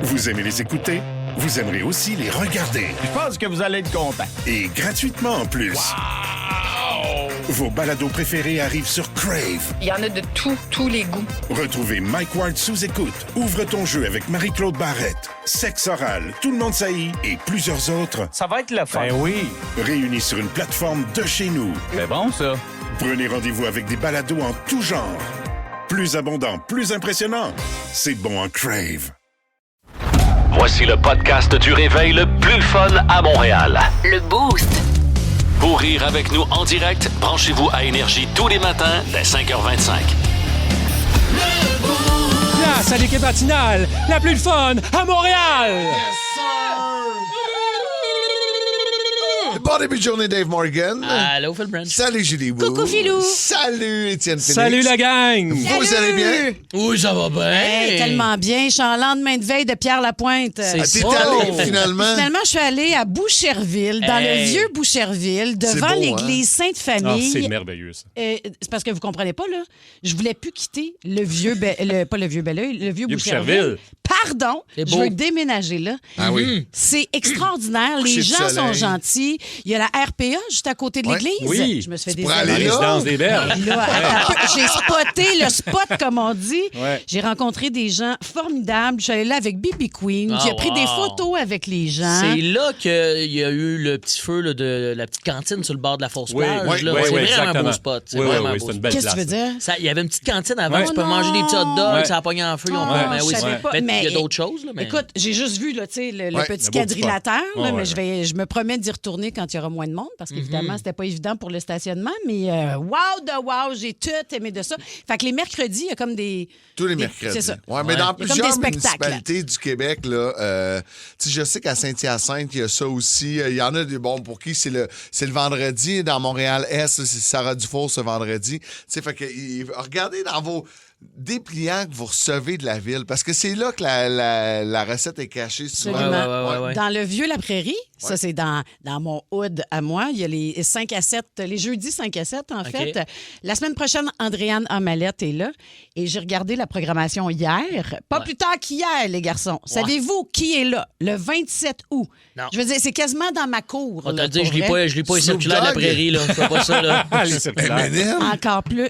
Vous aimez les écouter? Vous aimerez aussi les regarder. Je pense que vous allez être content. Et gratuitement en plus. Wow! Vos balados préférés arrivent sur Crave. Il y en a de tous les goûts. Retrouvez Mike Ward sous écoute, Ouvre ton jeu avec Marie-Claude Barrette, Sexe oral, Tout le monde saillit et plusieurs autres. Ça va être le fun. Ben oui. Réunis sur une plateforme de chez nous. C'est bon, ça. Prenez rendez-vous avec des balados en tout genre. Plus abondant, plus impressionnant. C'est bon en Crave. Voici le podcast du réveil le plus fun à Montréal. Le Boost. Pour rire avec nous en direct, branchez-vous à Énergie tous les matins dès 5h25. Place à l'équipe matinale, la plus fun à Montréal! Bon début de journée, Dave Morgan. Allô, Phil Branch. Salut, Julie Bou. Coucou, Philou. Salut, Étienne Félix. Salut la gang! Vous allez bien? Oui, ça va bien. Hey, tellement bien. Je suis en lendemain de veille de Pierre Lapointe. Ah, t'es allé, finalement? Finalement, je suis allée à Boucherville, dans le vieux Boucherville, devant beau, l'église Ah, Sainte-Famille. c'est merveilleux, ça. C'est parce que vous comprenez pas, là. Je voulais plus quitter le vieux... pas le vieux Belleuil, le vieux Boucherville. Boucherville. Pardon, C'est je beau. veux déménager là. Ah oui. C'est extraordinaire. Coucher Les de gens sont soleil. gentils. Il y a la RPA juste à côté de Ouais. l'église. Oui. Je me suis fait des pourrais amis. aller là? Résidence des Berges. Là, attends un peu. J'ai spoté le spot, comme on dit. Ouais. J'ai rencontré des gens formidables. Je suis allée là avec Bibi Queen, qui a pris des photos avec les gens. C'est là qu'il y a eu le petit feu là, de la petite cantine sur le bord de la fausse Oui, plage. oui, là. oui, c'est oui, vraiment un exactement. beau spot. C'est Oui, vraiment oui, un beau c'est une spot. belle Qu'est-ce que tu place. veux dire? Il y avait une petite cantine avant, Ouais. tu peux Oh manger des petits hot dogs, Ouais. ça a pogné en feu, ils ont Oh, fait. Mais je oui, savais pas, il y mais- a d'autres choses. Là, mais... Écoute, j'ai juste vu là, tu sais, le Ouais, petit le beau quadrilatère, spot. là, Ouais, mais ouais. je me promets d'y retourner quand il y aura moins de monde, parce qu'évidemment, c'était pas évident pour le stationnement, mais wow, j'ai tout aimé de ça. Fait que les mercredis, il y a comme des... Tous les des- mercredis. C'est ça. Ouais, mais dans Il y a comme plusieurs des spectacles. municipalités du Québec, là, tu sais, je sais qu'à Saint-Hyacinthe, il y a ça aussi. Il y en a des bons pour qui c'est le vendredi. Dans Montréal-Est, c'est Sarah Dufour ce vendredi. Tu sais, fait que regardez dans vos dépliants que vous recevez de la ville, parce que c'est là que la recette est cachée souvent. Absolument. Ouais. Dans le Vieux La Prairie, ça c'est dans mon hood à moi, il y a les 5 à 7, les jeudis 5 à 7 en fait. La semaine prochaine, Andréane Amalette est là et j'ai regardé la programmation hier, pas plus tard qu'hier les garçons. Savez-vous qui est là le 27 août? Non. Je veux dire, c'est quasiment dans ma cour. On t'a là, dit, pour je lis vrai. pas les Snoop circulaires de la Dogg. prairie, là. Je fais pas ça, là. Allez, c'est clair. M&M?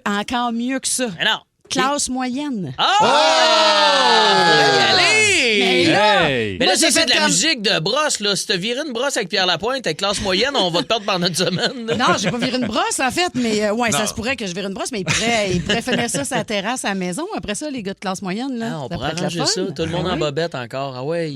Encore mieux que ça. Mais non. Classe moyenne. Oh! Allez! Mais là, Hey! Mais moi, là, ça, j'ai c'est fait de la comme- musique de brosse, là. Si t'as viré une brosse avec Pierre Lapointe, avec classe moyenne, on va te perdre pendant une semaine. là. Non, j'ai pas viré une brosse, en fait, mais ouais, Non. ça se pourrait que je vire une brosse, mais il pourrait finir ça sur la terrasse à la maison. Après ça, les gars de classe moyenne, là, Ah, on ça pourrait pourrait être le arranger fun. ça. Tout le monde Ah en oui. bobette encore. Ah ouais.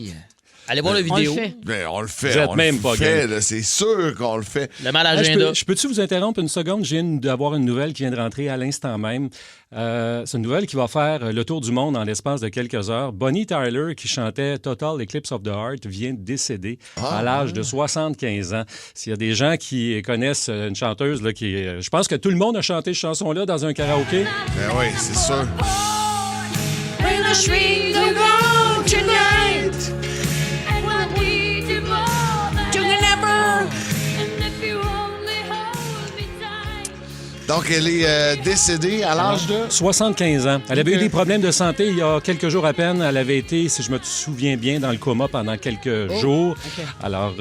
Allez voir la On le vidéo. fait. Ben, on le fait. Vous êtes on même le pas fait, game. là, c'est sûr qu'on le fait. Le mal Ah, agenda. je peux-tu vous interrompre une seconde? Je viens d'avoir une nouvelle qui vient de rentrer à l'instant même. C'est une nouvelle qui va faire le tour du monde en l'espace de quelques heures. Bonnie Tyler, qui chantait Total Eclipse of the Heart, vient de décéder à l'âge de 75 ans. S'il y a des gens qui connaissent une chanteuse, là, je pense que tout le monde a chanté cette chanson-là dans un karaoké. Ben oui, c'est sûr. Donc, elle est décédée à l'âge de... 75 ans. Elle avait eu des problèmes de santé il y a quelques jours à peine. Elle avait été, si je me souviens bien, dans le coma pendant quelques jours. Alors,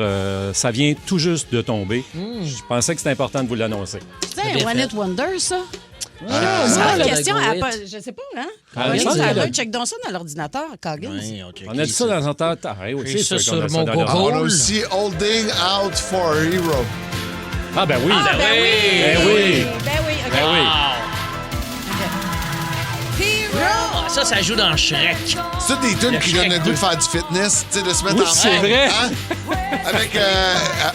ça vient tout juste de tomber. Je pensais que c'était important de vous l'annoncer. C'est un bien One fait. Hit Wonder, ça? C'est Ah, une le question. gros elle a hit. pas- je sais pas, hein? Ah, Bonnie je pense Tyler, qu'elle a- check donc ça dans l'ordinateur, Coggins. Ouais, ok, On a dit ça dans un temps. Ah, oui, J'ai c'est ça sûr qu'on a sur ça mon dans coco. l'ordinateur. On a aussi Holding Out for a Hero. Ah, ben oui. Ah, ben oui! Ben oui. Ben oui, OK. Ben oui. Ah, ça joue dans Shrek. C'est des tunes Le qui donnent le Shrek goût de 2. faire du fitness, tu sais, de se mettre Oui, en c'est vrai. Hein? Avec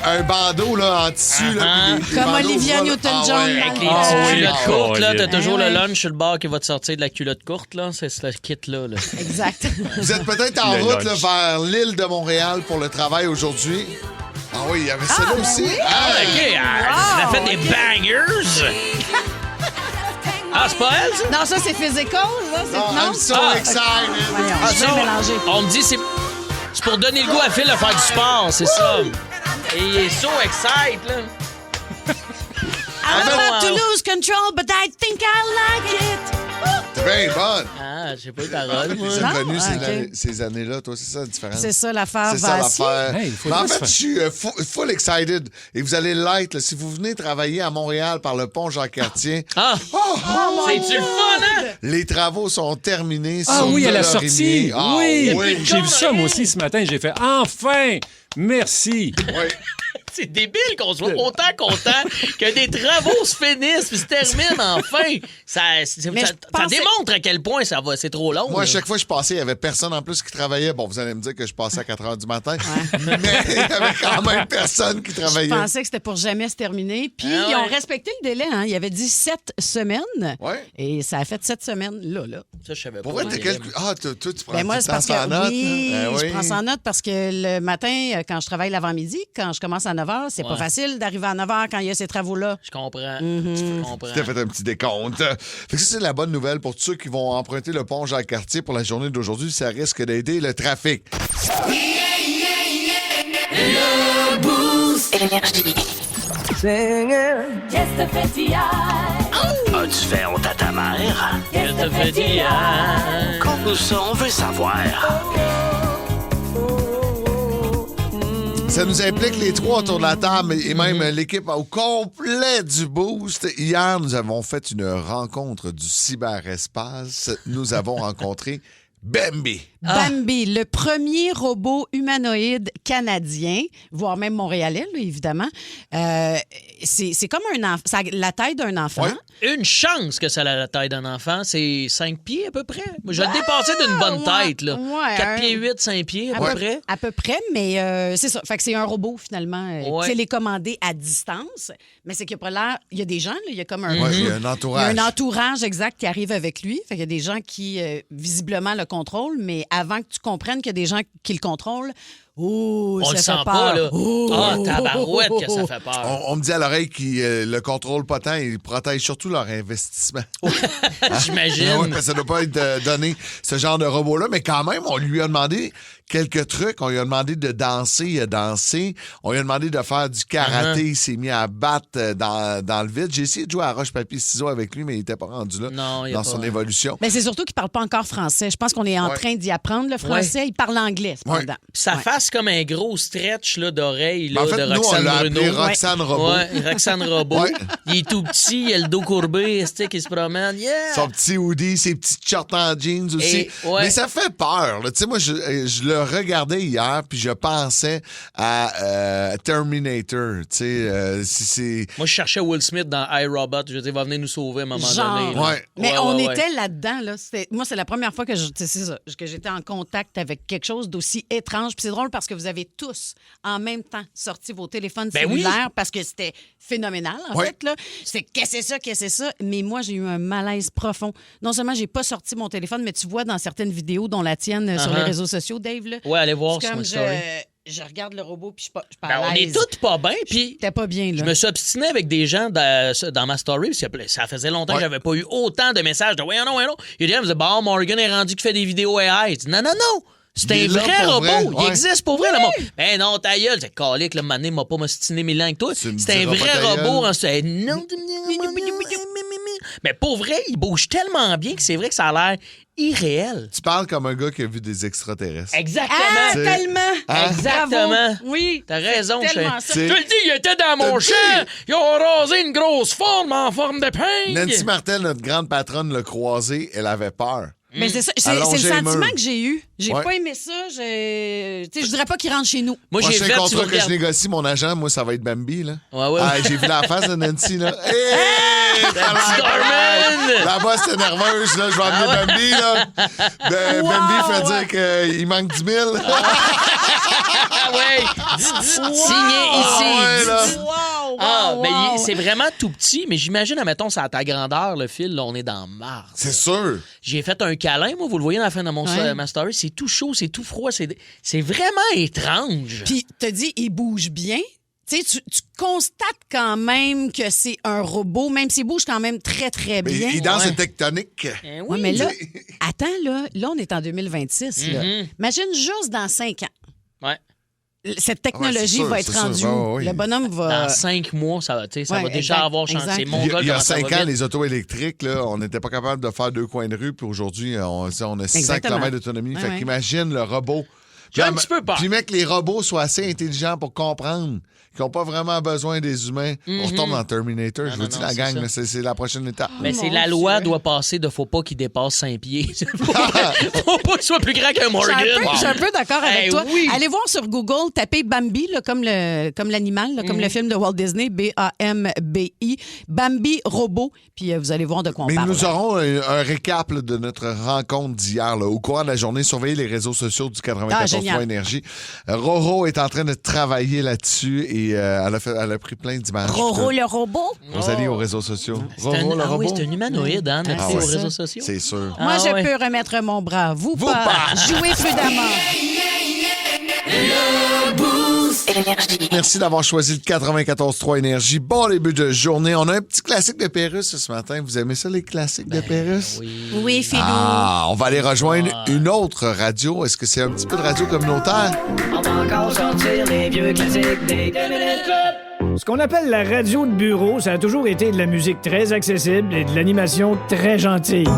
un bandeau là, en tissu. Là, puis des Comme bandeaux Olivia bras, là. Newton-John. Ah ouais. Avec les Ah, petites oui. culottes courtes, là. T'as Ah, toujours ouais. le lunch sur le bar qui va te sortir de la culotte courte, là. C'est ce kit-là, là. Exact. Vous êtes peut-être en Le route là, lunch. vers l'île de Montréal pour le travail aujourd'hui. Ah oui, il y avait celle-là aussi. Ah, OK. Elle a fait des bangers. Ah, c'est pas elle, ça? Non, ça, c'est physical, là. C'est... Non, I'm so Ah. excited. Voyons, Ah, je ça, vais mélanger. on me dit c'est pour donner le goût à Phil de faire du sport, c'est ça. Et il est so excited, là. I'm about to lose control, but I think I like it. Bien bonne. Ah, je sais pas les paroles, moi. T'es Non? connu OK. ces années-là, toi, c'est ça la différence? C'est ça l'affaire. C'est ça Voici. l'affaire. Hey, il faut Mais en pas fait, se je suis full excited. Et vous allez l'être. Là, si vous venez travailler à Montréal par le pont Jean-Cartier, Ah! C'est-tu le fun, hein? les travaux sont terminés. Ah sur oui, à la Delorimier. sortie. Ah, oui. oui. J'ai vu ça, moi aussi, ce matin. J'ai fait enfin! Merci! Oui. C'est débile qu'on soit autant content que des travaux se finissent puis se terminent enfin. Ça démontre à quel point c'est trop long. Moi, à là. chaque fois que je passais, il n'y avait personne en plus qui travaillait. Bon, vous allez me dire que je passais à 4 h du matin, mais il y avait quand même personne qui Je travaillait. pensais que c'était pour jamais se terminer. Puis Ah ouais. ils ont respecté le délai. Hein. Il avait dit 7 semaines. Ouais. Et ça a fait 7 semaines là. Ça, je savais pas. Pour vrai, toi, tu prends Ben moi, tout c'est le parce temps sans que note, oui, hein? Ben je prends ça en note parce que le matin, quand je travaille l'avant-midi, quand je commence à 9 h, c'est pas Ouais. facile d'arriver à 9 h quand il y a ces travaux-là. Je comprends. Mm-hmm. Je comprends. Tu t'as fait un petit décompte. Fait que ça, c'est la bonne nouvelle pour tous ceux qui vont emprunter le pont Jacques-Cartier pour la journée d'aujourd'hui. Ça risque d'aider le trafic. As-tu fait honte à ta mère? Qu'est-ce que t'as fait hier? Conte-nous ça, on veut savoir. Ça nous implique les trois autour de la table et même l'équipe au complet du Boost. Hier, nous avons fait une rencontre du cyberespace. Nous avons rencontré Bambi. Bambi, le premier robot humanoïde canadien, voire même montréalais, là, évidemment. C'est comme un enfant, la taille d'un enfant. Ouais. Une chance que ça a la taille d'un enfant, c'est 5 pieds à peu près. Moi, je le dépassais d'une bonne tête, là. Ouais, 4 pieds 8, 5 pieds à peu près. À peu près, mais c'est ça. Fait que c'est un robot, finalement, Ouais. télécommandé à distance. Mais c'est qu'il n'y a pas l'air... Il y a des gens, là, il y a comme un... Ouais, il y a un Il y a entourage. un entourage exact qui arrive avec lui. Fait qu'il y a des gens qui, visiblement, le contrôlent, mais avant que tu comprennes qu'il y a des gens qui le contrôlent, On ça le fait sent peur. pas, là. Oh! Ah, tabarouette que ça fait peur. On me dit à l'oreille qu'ils le contrôlent pas tant, ils protègent surtout leur investissement. J'imagine. Ah ouais, parce que ça ne doit pas être donné, ce genre de robot-là. Mais quand même, on lui a demandé quelques trucs. On lui a demandé de danser, il a dansé. On lui a demandé de faire du karaté. Il s'est mis à battre dans le vide. J'ai essayé de jouer à roche-papier-ciseaux avec lui, mais il n'était pas rendu là Non, il y a dans pas- son évolution. Mais c'est surtout qu'il ne parle pas encore français. Je pense qu'on est en Ouais. train d'y apprendre le français. Il parle anglais, cependant. Sa Ouais. face comme un gros stretch là, d'oreille là, En fait, de nous, on Roxane l'a appelé Bruno. Roxane Robot. Ouais, Roxane Robot. Ouais. Il est tout petit, il a le dos courbé, tu sais, qui se promène. Yeah! Son petit hoodie, ses petites shorts en jeans aussi. Et, ouais. Mais ça fait peur. là. Tu sais, moi, je le regardais hier, puis je pensais à Terminator. Tu sais, si c'est... Moi, je cherchais Will Smith dans iRobot. Je disais, il va venir nous sauver à un moment Genre. donné. là. Ouais. Mais Ouais, on ouais, était ouais. là-dedans. Là. Moi, c'est la première fois que j'étais en contact avec quelque chose d'aussi étrange. Puis c'est drôle parce que vous avez tous, en même temps, sorti vos téléphones Ben oui. cellulaires parce que c'était phénoménal, en Ouais. fait. Là. C'était qu'est-ce que c'est ça? Mais moi, j'ai eu un malaise profond. Non seulement j'ai pas sorti mon téléphone, mais tu vois dans certaines vidéos, dont la tienne sur les réseaux sociaux, Dave, là, Ouais, allez voir c'est sur comme mon story. je regarde le robot puis je suis pas Ben, à on est l'aise. toutes pas bien, puis T'es pas bien, là. je me suis obstiné avec des gens dans ma story, parce que ça faisait longtemps que j'avais pas eu autant de messages de « voyons non, voyons non ». Il y a des gens qui me disaient « Bon, Morgan est rendu qui fait des vidéos AI ». Je dis « Non, non, non ». C'est Il est un là vrai pour robot. vrai. Il Ouais. existe pour vrai, le monde. Eh non, ta gueule. C'est calique, le mané m'a pas m'ostiné mille ans avec toi. Tu me C'est un diras vrai pas ta robot. gueule. Hein, c'est non. Mais pour vrai, il bouge tellement bien que c'est vrai que ça a l'air irréel. Tu parles comme un gars qui a vu des extraterrestres. Exactement. Ah, C'est- tellement! Hein? Exactement. Bravo. Oui. T'as raison, C'est tellement Shane. ça. C'est- Je te le dis, il était dans mon T'as champ. dit. Ils ont rasé une grosse forme en forme de pain. Nancy Martel, notre grande patronne, l'a croisé. Elle avait peur. Mais c'est ça, c'est Allonger le les sentiment murs. que j'ai eu. J'ai Ouais. pas aimé ça. Tu sais, je dirais pas qu'il rentre chez nous. Moi, j'ai Prochain fait, tu contrat que je regardes. négocie, mon agent, moi, ça va être Bambi. Là. Ouais, ouais. Ah, j'ai vu la face de Nancy. Là. Hey! petit Dorman! La bosse était nerveuse. Là. Je vais amener ouais. Bambi. Là. Wow! Bambi fait dire qu'il manque 10 000. Ah ouais. Signé ici. ouais, là. Wow, Ah, wow, mais wow. c'est vraiment tout petit, mais j'imagine, admettons, c'est à ta grandeur, le fil, là, on est dans Mars. C'est sûr. J'ai fait un câlin, moi, vous le voyez dans la fin de Ouais. ma story, c'est tout chaud, c'est tout froid, c'est vraiment étrange. Puis, t'as dit, il bouge bien. Tu sais, tu constates quand même que c'est un robot, même s'il bouge quand même très, très Mais bien. il danse Ouais. une tectonique. Eh Ouais, oui. mais là, attends, là, on est en 2026. là. Mhm. Imagine juste dans 5 ans. Ouais. cette technologie va être rendue. Oui. Le bonhomme va... Dans 5 mois, ça va Ouais, déjà exact, avoir changé. exact. C'est mon gars, Il y a comment ça 5 va ans, vite. les autos électriques, là, on n'était pas capable de faire 2 coins de rue, puis aujourd'hui, on a 600 Exactement. km d'autonomie. Ouais, Fait ouais. qu'imagine le robot. J'ai un petit peu peur. Puis, mec, que les robots soient assez intelligents pour comprendre qu'ils n'ont pas vraiment besoin des humains. On retombe dans Terminator. Je vous dis, la gang, là, c'est la prochaine étape. Mais Mon c'est la loi Dieu. doit passer de faut pas qu'il dépasse 5 pieds. faut pas qu'il soit plus grand qu'un Morgan. Je suis un peu d'accord avec Eh toi. oui. Allez voir sur Google, tapez Bambi, là, comme l'animal, là, comme le film de Walt Disney, B-A-M-B-I, Bambi robot, puis vous allez voir de quoi on Mais parle. nous aurons un récap là, de notre rencontre d'hier. Là. Au cours de la journée, surveillez les réseaux sociaux du 94.3 génial. Énergie. Roro est en train de travailler là-dessus et elle a pris plein d'images. Roro le robot? Rosalie aux réseaux sociaux. C'est Roro le ah oui, robot. c'est un humanoïde, hein, notre Ah fille ouais. aux réseaux sociaux. C'est sûr. Moi, Ah je ouais. peux remettre mon bras. Vous Vous pas. pas. Jouez prudemment. Merci d'avoir choisi le 94.3 Énergie. Bon début de journée. On a un petit classique de Pérusse ce matin. Vous aimez ça, les classiques de Pérusse? Oui, Philou. Ah, on va aller rejoindre une autre radio. Est-ce que c'est un petit peu de radio communautaire? On va encore sortir les vieux classiques des 2 minutes club. Ce qu'on appelle la radio de bureau, ça a toujours été de la musique très accessible et de l'animation très gentille.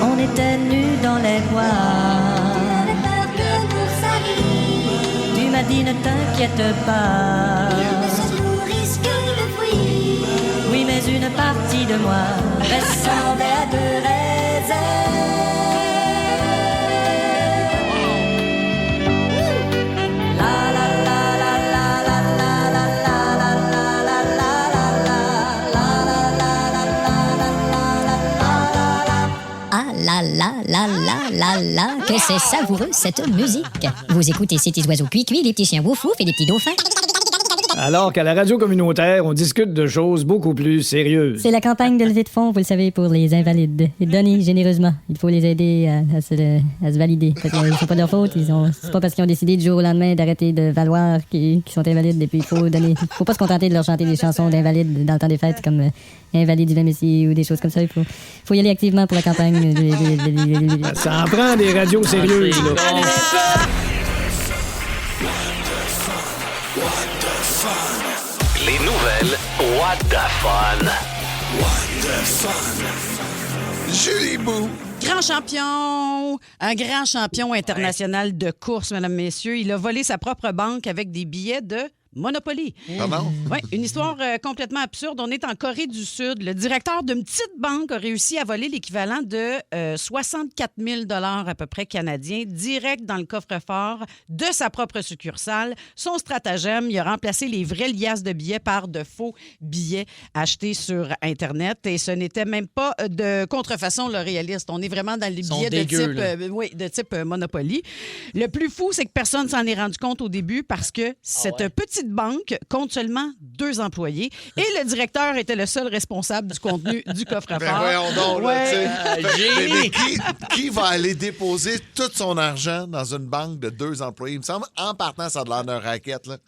On était nus dans les bois. Tu m'as dit ne t'inquiète pas. Oui, mais une partie de moi ressemblait à 2 raisins. La la la la la la la la la la la Ah là là là là là là, que c'est savoureux cette musique. Vous écoutez ces petits oiseaux cuits-cuits, les petits chiens wouf-wouf et les petits dauphins. Alors qu'à la radio communautaire, on discute de choses beaucoup plus sérieuses. C'est la campagne de levée de fonds, vous le savez, pour les invalides. Donnez généreusement. Il faut les aider à se valider. C'est pas leur faute. C'est pas parce qu'ils ont décidé du jour au lendemain d'arrêter de valoir qu'ils sont invalides. Et puis il faut donner. Faut pas se contenter de leur chanter des chansons d'invalides dans le temps des fêtes comme Invalide du Messie ou des choses comme ça. Il faut y aller activement pour la campagne. Ça en prend des radios sérieuses, là. Les nouvelles What the Fun. Julie Bou. Un grand champion international de course, mesdames, messieurs. Il a volé sa propre banque avec des billets de Monopoly. Pardon? Oui, une histoire complètement absurde. On est en Corée du Sud. Le directeur d'une petite banque a réussi à voler l'équivalent de 64 000 à peu près canadiens direct dans le coffre-fort de sa propre succursale. Son stratagème, il a remplacé les vraies liasses de billets par de faux billets achetés sur Internet. Et ce n'était même pas de contrefaçon le réaliste. On est vraiment dans les billets de type Monopoly. Le plus fou, c'est que personne ne s'en est rendu compte au début parce que cette petite banque compte seulement 2 employés et le directeur était le seul responsable du contenu du coffre-fort. Ben voyons donc, là, tu sais. génie. Mais qui va aller déposer tout son argent dans une banque de 2 employés? Il me semble, en partant, ça a l'air d'un racket, là.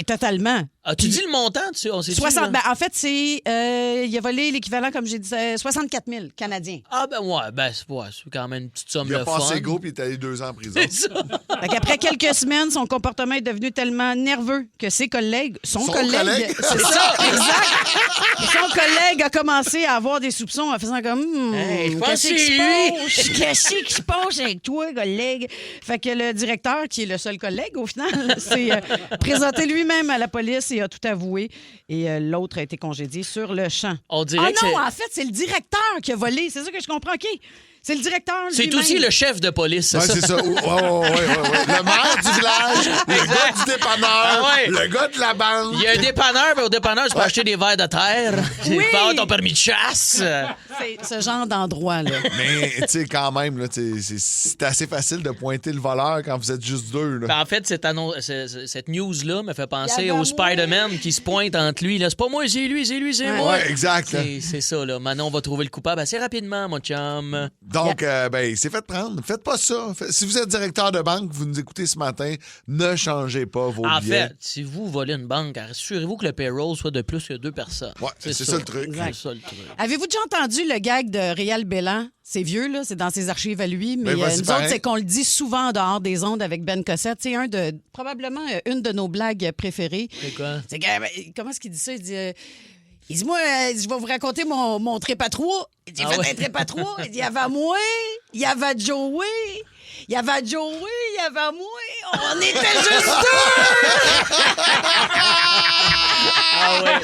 Totalement. As-tu dit le montant? On sait 60, en fait, c'est il a volé l'équivalent, comme j'ai dit, 64 000 canadiens. Ah ben ouais, c'est quand même une petite somme Il a de passé fun. gros puis il est allé 2 ans en prison. C'est ça. Après quelques semaines, son comportement est devenu tellement nerveux que ses collègues, son collègue? c'est ça, exact. Son collègue a commencé à avoir des soupçons en faisant comme Hey, je pense qu'est-ce que qui c'est se passe? Qu'est-ce qui se passe avec toi, collègue? Fait que le directeur, qui est le seul collègue au final, s'est présenté lui-même à la police et a tout avoué. Et l'autre a été congédié sur le champ. On dirait que non, c'est- en fait, c'est le directeur qui a volé. C'est ça que je comprends. OK. C'est le directeur C'est lui-même. aussi le chef de police, Ouais, c'est ça. Ouais. Le maire du village, le gars du dépanneur, Ah ouais. le gars de la banque. Il y a un dépanneur, mais au dépanneur, tu peux acheter des verres de terre. Tu peux avoir ton permis de chasse. C'est ce genre d'endroit-là. Mais, tu sais, quand même, là, c'est assez facile de pointer le voleur quand vous êtes juste 2. Là. Ben, en fait, cette news-là me fait penser Il y avait au moi. Spider-Man qui se pointe entre lui. Là. C'est pas moi, c'est lui, c'est moi. Ouais, exact. Là. C'est ça, là. Maintenant, on va trouver le coupable assez rapidement, mon chum. Donc, il s'est fait prendre. Faites pas ça. Si vous êtes directeur de banque, vous nous écoutez ce matin, ne changez pas vos En billets. fait, si vous volez une banque, assurez-vous que le payroll soit de plus que 2 personnes. Ouais, c'est ça le truc. Exact. C'est ça le truc. Avez-vous déjà entendu le gag de Réal Bélan? C'est vieux, là, c'est dans ses archives à lui, mais Ben, vas-y, nous pareil. autres, c'est qu'on le dit souvent en dehors des ondes avec Ben Cossette. C'est probablement une de nos blagues préférées. C'est quoi? C'est que, comment est-ce qu'il dit ça? Il dit, moi, je vais vous raconter mon trip à trois. Il dit, un trip à trois. Il dit, il y avait moi, il y avait Joey, il y avait Joey, il y avait moi. On était juste deux! Ah ouais.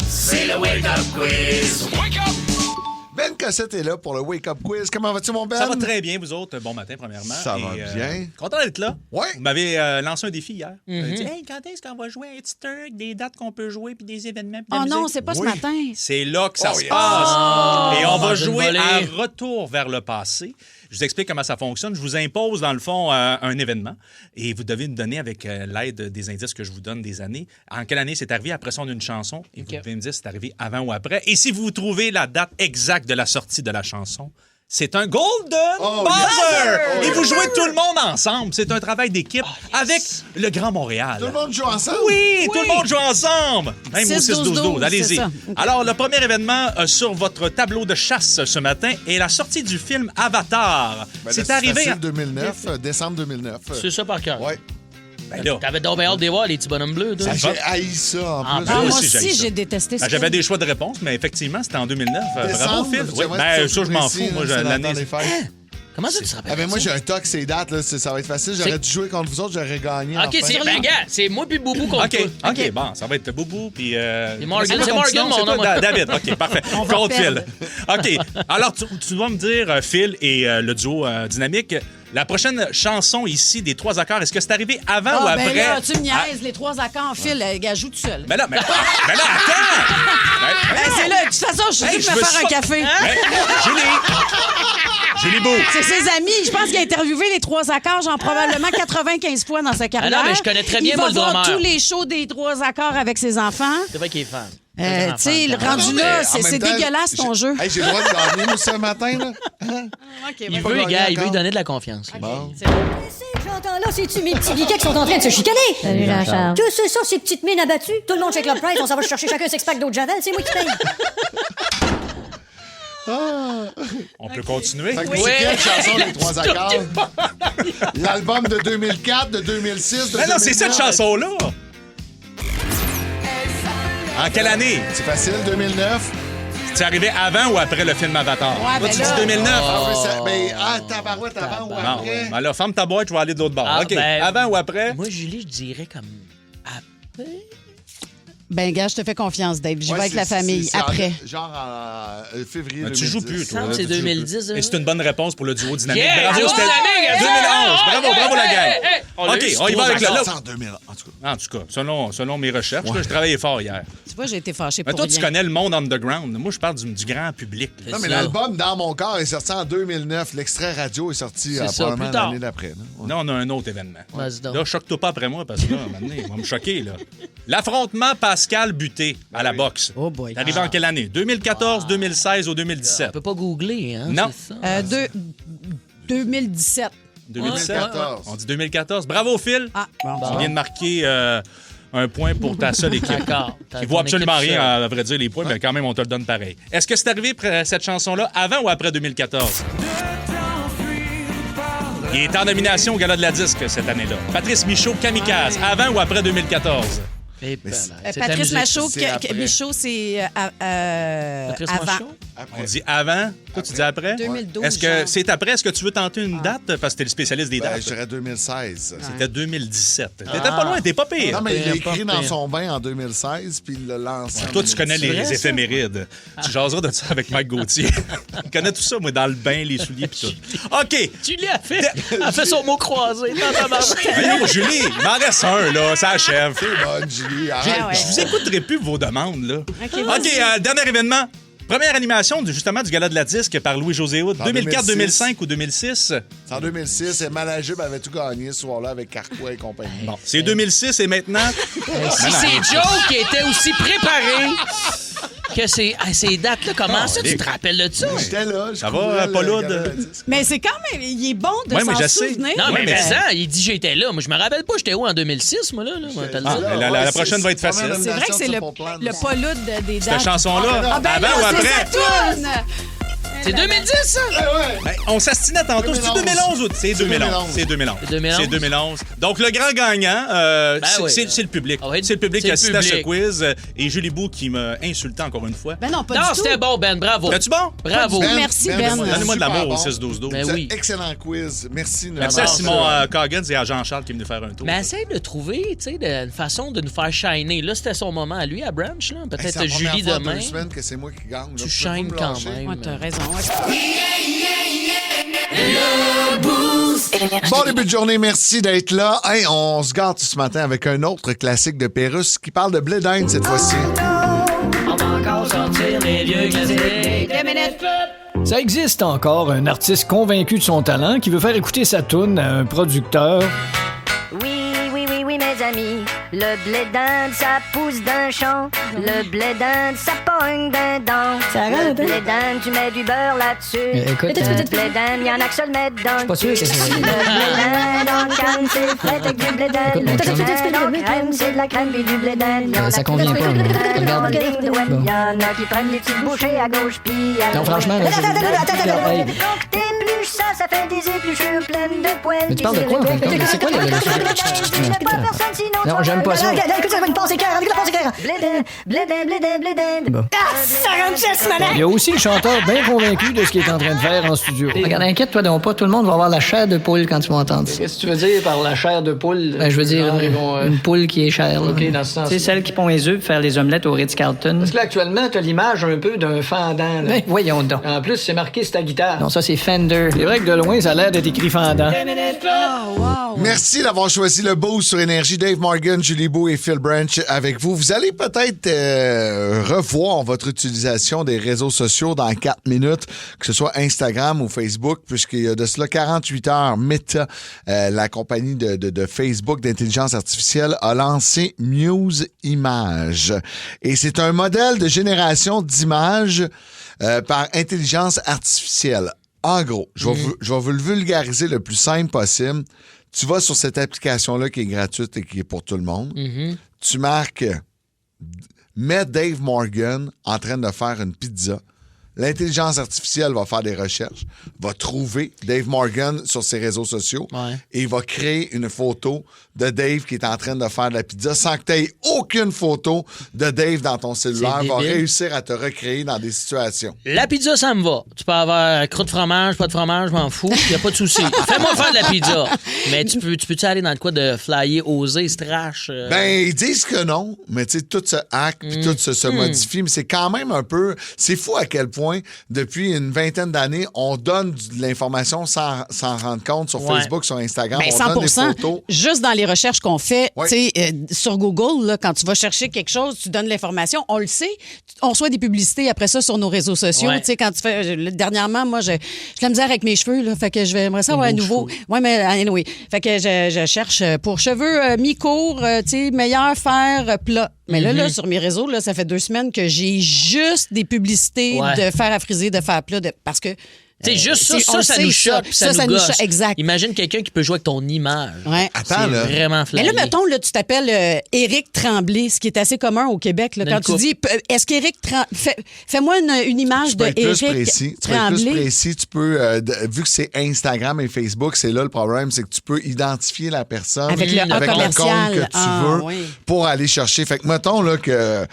C'est le Wake Up Quiz. Wake up! Ben Cossette est là pour le Wake Up Quiz. Comment vas-tu, mon Ben? Ça va très bien, vous autres. Bon matin, premièrement. Ça va bien. Content d'être là. Ouais. Vous m'avez lancé un défi hier. Vous m'avez dit, Mm-hmm. quand est-ce qu'on va jouer à It's Turk, des dates qu'on peut jouer, puis des événements, puis de Oh la non, musique? c'est pas ce matin. C'est là que ça Oh, se yes. passe. Et on va dans une jouer volée. un retour vers le passé. Je vous explique comment ça fonctionne. Je vous impose, dans le fond, un événement et vous devez me donner, avec l'aide des indices que je vous donne des années, en quelle année c'est arrivé. Après ça, on a une chanson et vous devez me dire si c'est arrivé avant ou après. Et si vous trouvez la date exacte de la sortie de la chanson, c'est un golden buzzer! Et vous jouez tout le monde ensemble. C'est un travail d'équipe avec le Grand Montréal. Tout le monde joue ensemble? Oui, tout le monde joue ensemble. Même au 6-12-12, 6-12-12. Allez-y. c'est ça. OK. Alors, le premier événement sur votre tableau de chasse ce matin est la sortie du film Avatar. Ben, c'est là, arrivé... facile, 2009, décembre 2009. C'est ça par cœur. Ouais. Ben là, T'avais donc bien hâte de les voir, les petits bonhommes bleus, toi. J'ai haï ça en Ah, plus. ben, Ah, moi aussi, j'ai aussi, ça. j'ai détesté ça. j'avais des choix de réponse, mais effectivement, c'était en 2009. Bravo, Décembre, Phil. tu Oui, vois, ben, tu ça, je m'en précis, fous. Moi, là, c'est dans le temps l'année... des fêtes. Comment ça, tu te rappelles? Ah ben moi, j'ai un toc, ces dates, là, ça va être facile. J'aurais dû jouer contre vous autres, j'aurais gagné. OK, enfin. c'est ben, gars, c'est moi puis Boubou contre OK, toi. OK, bon, ça va être Boubou, puis... C'est Morgan, c'est quoi ton Morgan, petit nom? mon nom. C'est toi, David, OK, parfait. va Contre Phil. perdre. OK, alors tu dois me dire, Phil et le duo Dynamique, la prochaine chanson ici des 3 accords, est-ce que c'est arrivé avant ou Ah, après? ben là, tu me niaises, les 3 accords en fil, gars, joue tout seul. Ben là, attends! Ben, C'est là, de toute façon, je suis Hey, dit de je me veux faire un ça. café. Julie Beau. C'est ses amis. Je pense qu'il a interviewé les 3 accords, genre probablement 95 fois dans sa carrière. non, mais je connais très bien, Il moi, va le voir drummer. tous les shows des 3 accords avec ses enfants. C'est vrai qu'il est fan. Tu sais, le rendu mais là, en c'est même temps, dégueulasse ton jeu. Hey, j'ai le droit de gagner, moi, ce matin, là. Il pas veut, gagné gars, il veut encore. lui donner de la confiance. là. Bon. Qu'est-ce que j'entends là? C'est-tu mes petits biquets qui sont en train de se chicaner? Salut Jean-Charles. Que c'est ça, ces petites mines abattues? Tout le monde chez Club Price, on s'en va chercher chacun un six-pack d'eau de Javel, c'est moi qui paye. On peut continuer? Fait que Oui. c'est quelle chanson, les 3 accords? L'album de 2004, de 2006, de Ben non, c'est 2009. cette chanson-là! En quelle année? C'est facile, 2009. C'est arrivé avant ou après le film Avatar? Ouais, Toi, ben tu là- dis 2009. Ah, oui, tabarouette, avant ou Bon, après? ben là, ferme ta boîte, je vais aller de l'autre bord. Ah, OK, ben, avant ou après? Moi, Julie, je dirais comme après. Ben, gars, je te fais confiance, Dave. J'y Ouais, vais avec la c'est- famille c'est après. Genre en février Ben, 2010. tu joues plus, toi. C'est Tu joues plus. 2010. Et c'est une bonne réponse pour le duo dynamique. Yeah, Bravo, duo c'était dynamique, 2011. yeah! Bravo la gang. On l'a OK, eu on y va avec le C'est lot. en 2000, en tout cas. En tout cas, selon mes recherches, là, je travaillais fort hier. Tu vois, j'ai été fâchée Mais pour toi, rien. tu connais le monde underground. Moi, je parle du grand public. là. Non, mais ça. l'album Dans mon corps est sorti en 2009. L'extrait radio est sorti C'est ça, probablement plus tard. l'année d'après. là. Ouais. Là, on a un autre événement. Vas-y donc. Là, choque-toi pas après moi, parce que là, maintenant, il va me choquer. Là. L'affrontement Pascal-Buté à la boxe. Oh boy. C'est arrivé en quelle année? 2014, 2016 ou 2017? On peut pas googler, hein? Non. c'est ça. 2017. 2017? 2014. On dit 2014. Bravo, Phil. Ah, bon. Tu viens de marquer un point pour ta seule équipe. D'accord. T'as Qui ton vaut absolument équipe rien, seule. à vrai dire, les points, mais quand même, on te le donne pareil. Est-ce que c'est arrivé cette chanson-là avant ou après 2014? Il est en nomination au Gala de la Disque cette année-là. Patrice Michaud, Kamikaze, avant ou après 2014? Eh ben, c'est ta Patrice musique. Machaut, c'est après. Michaud, c'est Patrice avant. Machaut? On dit avant. Toi, tu dis après? 2012, Est-ce que genre. c'est après? Est-ce que tu veux tenter une date? Parce que t'es le spécialiste des Ben, dates. je dirais 2016. C'était 2017. T'étais pas loin, t'es pas pire. Non, mais il l'a Pas écrit dans pire. son bain en 2016, puis il l'a lancé en Toi, tu connais 2017. les éphémérides. Tu jaseras de ça avec Mike Gauthier. Je connais tout ça, moi, dans le bain, les souliers pis tout. OK. Julie a fait son mot croisé. Dans ta marche. Voyons, Julie, il m'en reste un, là. Ça achève. C'est bonne, Julie. Arrête. Ah ouais. Je vous écouterai plus vos demandes, là. OK, vas-y. dernier événement. Première animation, justement, du Gala de la disque par Louis-José Hood. En 2004, 2006. 2005 ou 2006? C'est en 2006. Et Malajube avait tout gagné ce soir-là avec Carquois et compagnie. Bon, c'est 2006 et maintenant... Si c'est Joe qui était aussi préparé que ces dates-là, comment ça, tu te rappelles de ça? J'étais là. Ça va, Paul? Mais c'est quand même, il est bon de Ouais, mais s'en je sais. souvenir. Non, mais ça, il dit j'étais là. Moi, je me rappelle pas, j'étais où en 2006, moi, là? Moi, t'as le Ah, dire. la prochaine va être facile. C'est vrai que c'est le Pauloud des dates. Cette chanson-là, Ah, ben avant là, ou c'est après? sa toune! C'est 2010, ça? Ben, on s'astinait tantôt. C'est 2011 ou... C'est 2011. C'est 2011. C'est 2011. C'est 2011. Donc, le grand gagnant, c'est le public. Ah oui, c'est le public c'est qui le assiste à ce public. quiz. Et Julie Bou qui m'a insulté encore une fois. Ben non, pas Non, du tout. c'était bon, Ben. Bravo. T'as-tu bon? Bravo. Merci, Ben. Donnez-moi de l'amour au Super 6-12-12. Ben oui. Excellent quiz. Merci. Merci à Simon Coggins et à Jean-Charles qui est venu faire un tour. Mais essaye de trouver, tu sais, une façon de nous faire shiner. Là, c'était son moment à lui, à Branch, là. Peut-être Julie demain. Que c'est moi qui gagne. Tu shines quand même. Ouais, t'as raison. Bon début de journée, merci d'être là. Hey, on se gâte ce matin avec un autre classique de Pérusse qui parle de blé d'Inde cette fois-ci. On va encore sortir les vieux classiques. Ça existe encore un artiste convaincu de son talent qui veut faire écouter sa toune à un producteur. Oui, mes amis. Le blé d'Inde, ça pousse d'un champ. Le blé d'Inde, ça pogne d'un dent. Le blé d'Inde, tu mets du beurre là-dessus. Écoute, Le blé d'Inde, y'en a que ça le mettre dans le pas sûr que cul. c'est- Le blé d'Inde en canne, c'est frais avec du blé d'Inde. Écoute, mon Le blé chum. d'Inde en crème, c'est de la crème et du blé d'Inde. Y'en a ça qui convient prennent pas, du blé là. d'Inde Regarde. en ligne droite. Bon. Y'en a qui prennent des petites bouchées à gauche puis à Non, droite. franchement, là, Attends. Hey. Donc t'épluches ça fait des épluchures pleines de poils. Mais tu parles de quoi, en fin de compte? C'est quoi le- Non, j'aime pas ça. Bon. Il y a aussi le chanteur bien convaincu de ce qu'il est en train de faire en studio. Regarde, inquiète-toi donc pas, tout le monde va avoir la chair de poule quand tu vas entendre ça. Qu'est-ce que tu veux dire par la chair de poule? Ben, je veux dire, une poule qui est chère. là. OK, dans ce sens. C'est celle qui pond les œufs pour faire les omelettes au Ritz-Carlton. Parce que là, actuellement, t'as l'image un peu d'un fendant. Là. Ben, voyons donc. En plus, c'est marqué sur ta guitare. Non, ça, c'est Fender. C'est vrai que de loin, ça a l'air d'être écrit fendant. Merci d'avoir choisi le Boost sur Énergie. Dave Morgan, Julie Bou et Phil Branch avec vous. Vous allez peut-être revoir votre utilisation des réseaux sociaux dans 4 minutes, que ce soit Instagram ou Facebook, puisqu'il y a de cela 48 heures, Meta, la compagnie de Facebook d'intelligence artificielle, a lancé Muse Images. Et c'est un modèle de génération d'images par intelligence artificielle. En gros, je vais vous le vulgariser le plus simple possible. Tu vas sur cette application-là qui est gratuite et qui est pour tout le monde. Tu marques « Mets Dave Morgan en train de faire une pizza ». L'intelligence artificielle va faire des recherches, va trouver Dave Morgan sur ses réseaux sociaux et va créer une photo de Dave qui est en train de faire de la pizza sans que tu aies aucune photo de Dave dans ton cellulaire. Va réussir à te recréer dans des situations. La pizza, ça me va. Tu peux avoir croûte de fromage, pas de fromage, je m'en fous. Il n'y a pas de souci. Fais-moi faire de la pizza. Mais tu peux-tu aller dans le quoi de flyer, oser, strash? Ben, ils disent que non, mais tu sais, tout se hack puis tout se modifie. Mais c'est quand même un peu... C'est fou à quel point, depuis une vingtaine d'années, on donne de l'information sans s'en rendre compte sur Facebook, sur Instagram. Ben, on donne des 100%. photos. Juste dans les recherches qu'on fait, tu sais, sur Google, là, quand tu vas chercher quelque chose, tu donnes l'information, on le sait. On reçoit des publicités après ça sur nos réseaux sociaux. Tu sais, quand tu fais... Dernièrement, moi, j'ai de la misère avec mes cheveux, là, fait que j'aimerais ça avoir un nouveau... Oui, mais anyway. Fait que je cherche pour cheveux mi-courts, tu sais, meilleur fer plat. Mais là, sur mes réseaux, là, ça fait 2 semaines que j'ai juste des publicités de fer à friser, de fer plat, parce que... C'est juste ça nous choque, ça nous gosse. Exact. Imagine quelqu'un qui peut jouer avec ton image. Ouais. Attends, là. Vraiment flyé. Mais là, mettons, là, tu t'appelles Éric Tremblay, ce qui est assez commun au Québec. Là, quand tu dis, est-ce qu'Éric Tremblay... Fais-moi une image de Éric Tremblay. Tu peux être plus précis. Tu peux, vu que c'est Instagram et Facebook, c'est là le problème, c'est que tu peux identifier la personne avec le compte que tu veux pour aller chercher. Fait que mettons là, que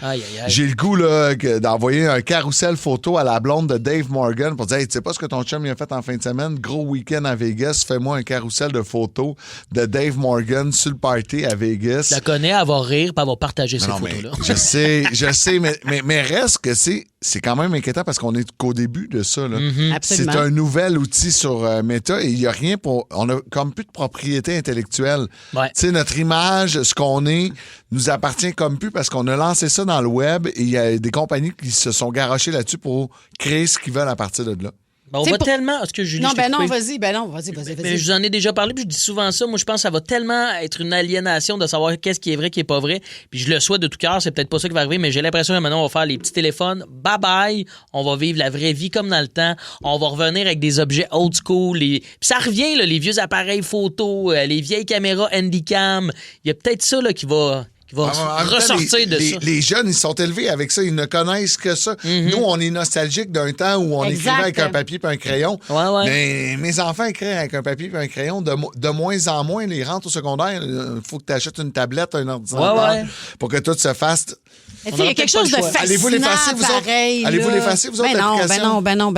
j'ai le goût là, d'envoyer un carrousel photo à la blonde de Dave Morgan pour dire, hey, tu sais pas ce que ton chum il a fait en fin de semaine? Gros week-end à Vegas. Fais-moi un carrousel de photos de Dave Morgan sur le party à Vegas. Je la connais, elle va rire puis elle va partager ces photos-là. Je sais, mais reste que c'est quand même inquiétant parce qu'on est qu'au début de ça. Là. C'est un nouvel outil sur Meta et il n'y a rien pour... On a comme plus de propriété intellectuelle. Ouais. Tu sais, notre image, ce qu'on est, nous appartient comme plus parce qu'on a lancé ça dans le web et il y a des compagnies qui se sont garochées là-dessus pour créer ce qu'ils veulent à partir de là. Ben, on va tellement... Est-ce que Julie, non, vas-y. Mais je vous en ai déjà parlé, puis je dis souvent ça. Moi, je pense que ça va tellement être une aliénation de savoir qu'est-ce qui est vrai, qui est pas vrai. Puis je le souhaite de tout cœur, c'est peut-être pas ça qui va arriver, mais j'ai l'impression que maintenant, on va faire les petits téléphones. Bye-bye. On va vivre la vraie vie comme dans le temps. On va revenir avec des objets old school. Puis ça revient, là, les vieux appareils photo, les vieilles caméras handycam. Il y a peut-être ça là, qui va ressortir de ça. Les jeunes, ils sont élevés avec ça. Ils ne connaissent que ça. Nous, on est nostalgiques d'un temps où on écrivait avec un papier et un crayon. Ouais. Mais mes enfants écrivent avec un papier et un crayon de moins en moins. Ils rentrent au secondaire. Il faut que tu achètes une tablette, un ordinateur pour que tout se fasse. Il y a quelque chose de fascinant, Allez-vous l'effacer, vous autres? Allez-vous l'effacer, vous autres, l'application? Ben non.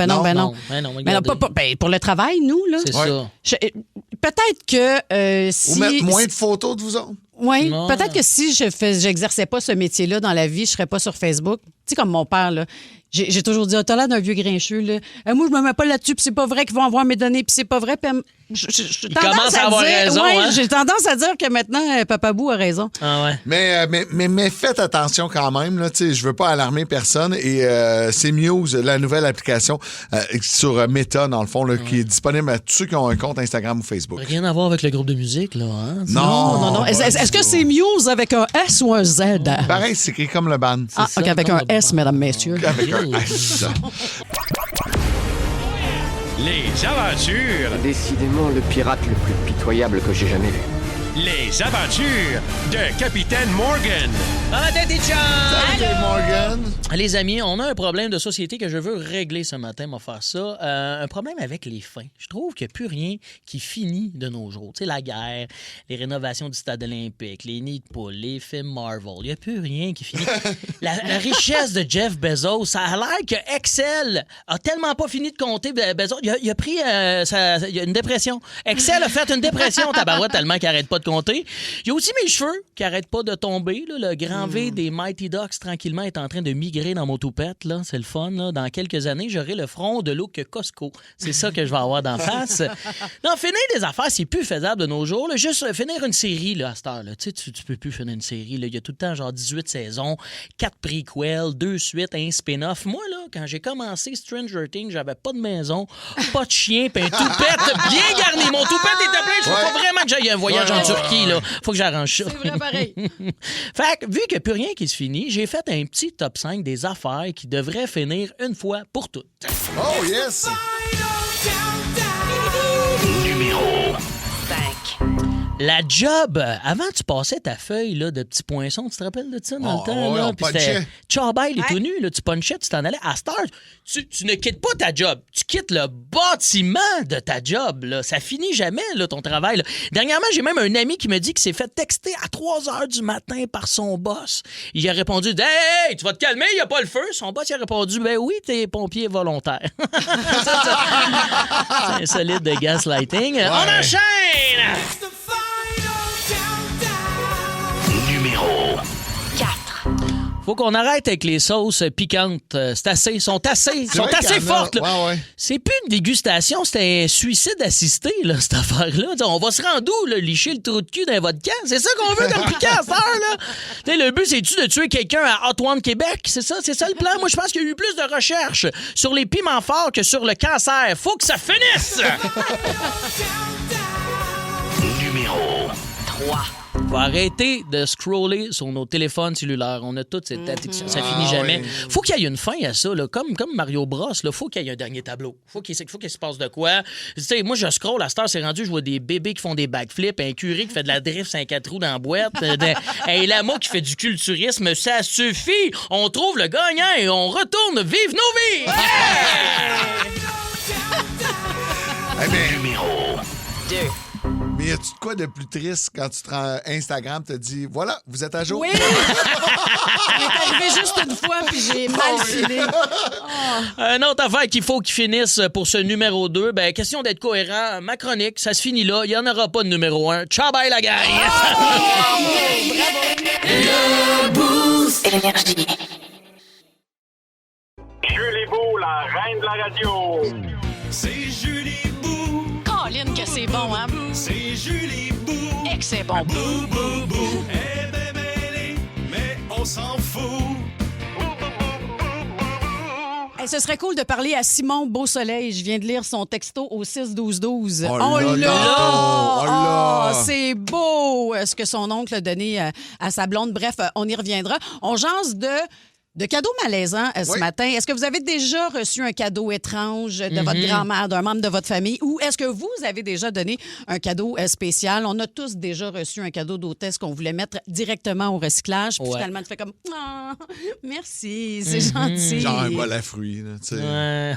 Pour le travail, nous, là. C'est ça. Peut-être que si... Ou mettre moins de photos de vous autres? Oui, peut-être que si j'exerçais pas ce métier-là dans la vie, je serais pas sur Facebook. Tu sais, comme mon père, là. J'ai toujours dit, t'as l'air d'un vieux grincheux, là. Moi, je me mets pas là-dessus, puis c'est pas vrai qu'ils vont avoir mes données, puis c'est pas vrai. Il commence à avoir raison, hein? J'ai tendance à dire que maintenant, Papa Bou a raison. Ah ouais. Mais faites attention quand même, là. Tu sais, je veux pas alarmer personne. Et c'est Muse, la nouvelle application sur Meta, dans le fond, là, qui est disponible à tous ceux qui ont un compte Instagram ou Facebook. Rien à voir avec le groupe de musique, là, hein? Non. Est-ce que c'est Muse avec un S ou un Z? Pareil, c'est écrit comme le band. Ah, OK, avec un S, mesdames, messieurs. Avec un S. Les aventures. Décidément le pirate le plus pitoyable que j'ai jamais vu. Les aventures de Capitaine Morgan. Salut Morgan. Les amis, on a un problème de société que je veux régler ce matin, on va faire ça. Un problème avec les fins. Je trouve qu'il n'y a plus rien qui finit de nos jours. Tu sais, la guerre, les rénovations du stade olympique, les nids de poules, les films Marvel. Il n'y a plus rien qui finit. La richesse de Jeff Bezos, ça a l'air que Excel a tellement pas fini de compter Bezos. Il a pris il y a une dépression. Excel a fait une dépression, tabarouette, tellement qu'il n'arrête pas de compter. Il y a aussi mes cheveux qui n'arrêtent pas de tomber. Là. Le grand V des Mighty Ducks, tranquillement, est en train de migrer dans mon toupette. Là. C'est le fun. Là. Dans quelques années, j'aurai le front de look Costco. C'est ça que je vais avoir d'en face. Non, finir des affaires, c'est plus faisable de nos jours. Là. Juste finir une série là, à cette heure. Là. Tu peux plus finir une série. Là. Il y a tout le temps genre 18 saisons, 4 prequels, 2 suites, un spin-off. Moi, là, quand j'ai commencé Stranger Things, j'avais pas de maison, pas de chien, puis un toupette bien garni. Mon toupette était plein. Je veux pas vraiment que j'aille un voyage en Turquie. Là. Faut que j'arrange ça. C'est vrai, pareil. Fait que, vu qu'il n'y a plus rien qui se finit, j'ai fait un petit top 5 des affaires qui devraient finir une fois pour toutes. Oh, yes! Numéro 5. La job, avant tu passais ta feuille là, de petits poinçons, tu te rappelles de ça dans le temps? Ouais, là? on Puis c'était punchait. Charbel, il est tout nu, là, tu punchais, tu t'en allais. À Star, tu ne quittes pas ta job, tu quittes le bâtiment de ta job. Là. Ça finit jamais, là, ton travail. Là. Dernièrement, j'ai même un ami qui me dit qu'il s'est fait texter à 3 h du matin par son boss. Il a répondu « Hey, tu vas te calmer, il n'y a pas le feu. » Son boss il a répondu « Ben oui, t'es pompier volontaire. » C'est un solide de gaslighting. Ouais. On enchaîne! Numéro 4. Faut qu'on arrête avec les sauces piquantes. C'est assez. Ils sont assez fortes. Là. Ouais. C'est plus une dégustation, c'est un suicide assisté, là, cette affaire-là. T'sais, on va se rendre où, là, licher le trou de cul d'un vodka? C'est ça qu'on veut comme piquant à cette heure, là. Le but, c'est-tu de tuer quelqu'un à Hot One Québec? C'est ça le plan? Moi, je pense qu'il y a eu plus de recherches sur les piments forts que sur le cancer. Faut que ça finisse! Numéro 3. Faut arrêter de scroller sur nos téléphones cellulaires. On a toute cette addiction. Ça finit jamais. Oui. Faut qu'il y ait une fin à ça. Là. Comme Mario Bros, là, faut qu'il y ait un dernier tableau. Faut qu'il se passe de quoi. Tu sais, moi, je scroll à cette heure, c'est rendu, je vois des bébés qui font des backflips, un curé qui fait de la drift 5-4 roues dans la boîte, un lama qui fait du culturisme. Ça suffit! On trouve le gagnant et on retourne vivre nos vies! Yeah! Eh bien, Numéro 2. Mais y a-tu de quoi de plus triste quand tu te rends Instagram, te dis, voilà, vous êtes à jour? Oui! Ça m'est arrivé juste une fois, puis j'ai mal filé. Un autre affaire qu'il faut qu'il finisse pour ce numéro 2, ben question d'être cohérent. Ma chronique, ça se finit là. Il n'y en aura pas de numéro 1. Ciao, bye la gang! Le Boost Énergie. Julie Beau, la reine de la radio. C'est Julie Bou. Colin, que c'est bon, hein? C'est Julie Bou. Et que c'est bon. Bou, bou, bou. Elle est démêlée, mais on s'en fout. Hey, ce serait cool de parler à Simon Beausoleil. Je viens de lire son texto au 6-12-12. Oh On là l'a! là! Oh là! C'est beau ce que son oncle a donné à sa blonde. Bref, on y reviendra. On jase de cadeaux malaisants ce Oui. matin. Est-ce que vous avez déjà reçu un cadeau étrange de votre grand-mère, d'un membre de votre famille, ou est-ce que vous avez déjà donné un cadeau spécial? On a tous déjà reçu un cadeau d'hôtesse qu'on voulait mettre directement au recyclage, puis finalement, tu fais comme « Ah, merci, c'est gentil. » Genre un bol à fruits, là, tu sais. Ouais.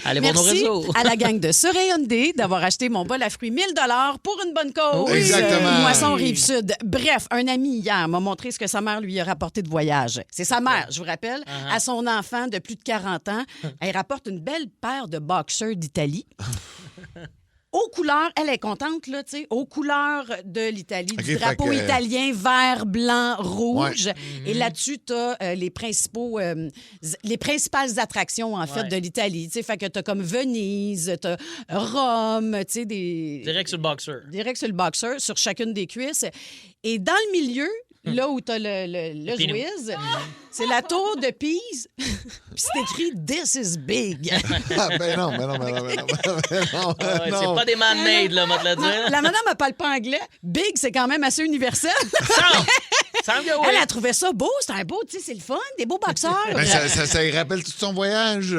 Allez voir nos Merci réseaux. à la gang de Surrey Hyundai d'avoir acheté mon bol à fruits 1000 $ pour une bonne cause. Exactement. Moisson Rive-Sud. Bref, un ami hier m'a montré ce que sa mère lui a rapporté de voyage. C'est sa mère, je vous rappelle, à son enfant de plus de 40 ans. Elle rapporte une belle paire de boxers d'Italie. Aux couleurs, elle est contente, là, tu sais, aux couleurs de l'Italie, OK, du drapeau fait que- italien, vert, blanc, rouge. Et là-dessus, tu as les principales attractions, en fait, de l'Italie. Tu sais, fait que tu as comme Venise, tu as Rome, tu sais, des... Direct sur le boxer. Direct sur le boxer, sur chacune des cuisses. Et dans le milieu, là où tu as le Pinou. Zouiz, c'est la tour de Pise. Puis c'est écrit « This is big ». Ah, ben non. C'est pas des man-made, là, moi, te le dire. La madame ne parle pas anglais. Big, c'est quand même assez universel. Semble que oui. Elle a trouvé ça beau. C'est un beau, tu sais, c'est le fun. Des beaux boxeurs. Ben, ça y rappelle tout son voyage.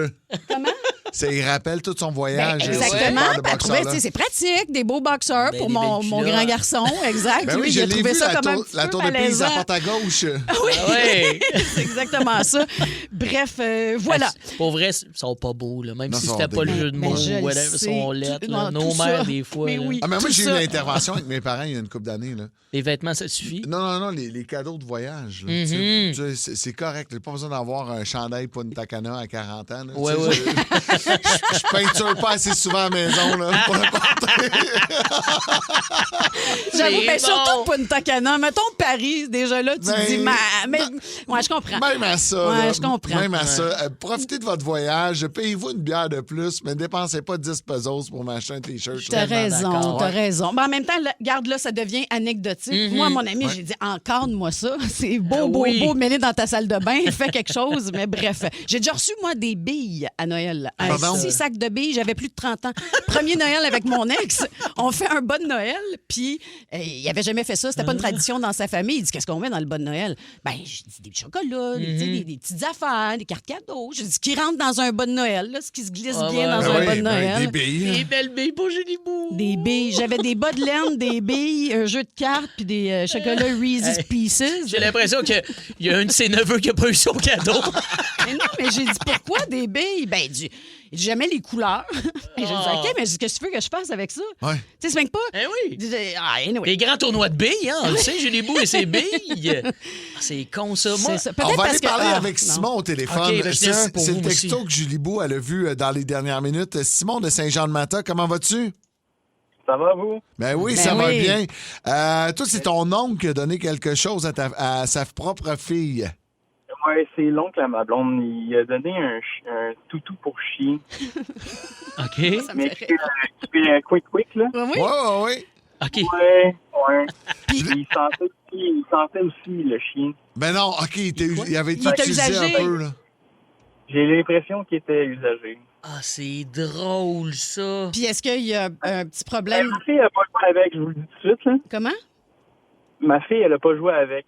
Comment? Ça y rappelle tout son voyage. Exactement. cette paire de Elle trouvait, tu sais, boxeurs-là. c'est pratique, des beaux boxeurs Ben, pour des mon belles grand culottes. garçon. Exact. Ben Lui, oui, il je a l'ai trouvé vu, ça la comme un tour, petit la peu tour de Pise à malaisant. porte à gauche. Oui, Ouais. c'est exactement ça. Bref, voilà. Pour vrai, ils sont pas beaux, là. Même Non, si sont c'était pas le dégueux. jeu de Mais mots, je le whatever, ils sais. sont lettres. Non, là. Nos tout ça. mères, des fois. Mais là. oui. Ah, mais moi, Tout j'ai eu ça. une intervention avec mes parents il y a une couple d'années. Là. Les vêtements, ça suffit. Non, les cadeaux de voyage. Là, tu sais, c'est correct. T'as pas besoin d'avoir un chandail Punta Cana à 40 ans. Là, Ouais, tu sais, ouais. Je peinture pas assez souvent à la maison là, pour le porter. J'avoue, C'est ben, bon. surtout Punta Cana. Mettons Paris, déjà là, tu te Ben, dis, ouais, je comprends. Même à ça. Ouais, là, je comprends. Même à ça. Profitez de votre voyage. Payez-vous une bière de plus, mais dépensez pas 10 pesos pour m'acheter un T-shirt. T'as raison, d'accord. t'as raison. Ben, en même temps, garde là, ça devient anecdotique. Moi, mon ami, j'ai dit, encadre-moi ça. C'est beau, beau, oui. beau, mêlé dans ta salle de bain. Fais quelque chose. Mais bref, j'ai déjà reçu, moi, des billes à Noël. Pardon? 6 sacs de billes. J'avais plus de 30 ans. Premier Noël avec mon ex. On fait un bon Noël. Puis, il avait jamais fait ça. C'était pas une tradition dans sa famille. Il dit, qu'est-ce qu'on met dans le bon Noël? Ben, je dis, des chocolats, tu sais, des petites affaires, des cartes cadeaux. Je dis, qui rentre dans un bon Noël, là, ce qui se glisse Ah, bien ouais. dans Ben un oui, bon Noël. des billes. Des belles billes pour Julie Bou. Des billes. J'avais des bas de laine, des billes, un jeu de cartes, puis des chocolats Reese's Pieces. J'ai l'impression qu'il y a un de ses neveux qui a pas eu son cadeau. Mais non, mais j'ai dit, pourquoi des billes? Ben, il dit, j'aimais les couleurs. Et j'ai dit, OK, mais qu'est-ce que tu veux que je fasse avec ça? Ouais. Tu sais, c'est même pas. Eh oui. Il disait, anyway. Les grands tournois de billes, hein, on le sait, Julie Bou et ses billes. Ah, c'est con, ça. Moi, C'est ça. Peut-être On va parce aller que- parler ah, avec non. Simon au téléphone. OK, ben, j'en ai un pour C'est le vous texto aussi. que Julie Beau elle a vu dans les dernières minutes. Simon de Saint-Jean-de-Mata, comment vas-tu? Ça va, vous? Ben oui, Ben ça va oui. bien. Toi, c'est ton oncle qui a donné quelque chose à sa propre fille. Ouais, c'est l'oncle à ma blonde. Il a donné un toutou pour chien. OK. Ça me Mais fait qui fait quick, là. rire. Oui. Ouais. OK. Ouais. Il sentait aussi le chien. Ben non, OK, il avait été Il était utilisé usagé. un peu, là. J'ai l'impression qu'il était usagé. Ah, c'est drôle, ça. Puis est-ce qu'il y a un petit problème? Ma fille, elle n'a pas joué avec, je vous le dis tout de suite. Là. Comment? Ma fille, elle n'a pas joué avec.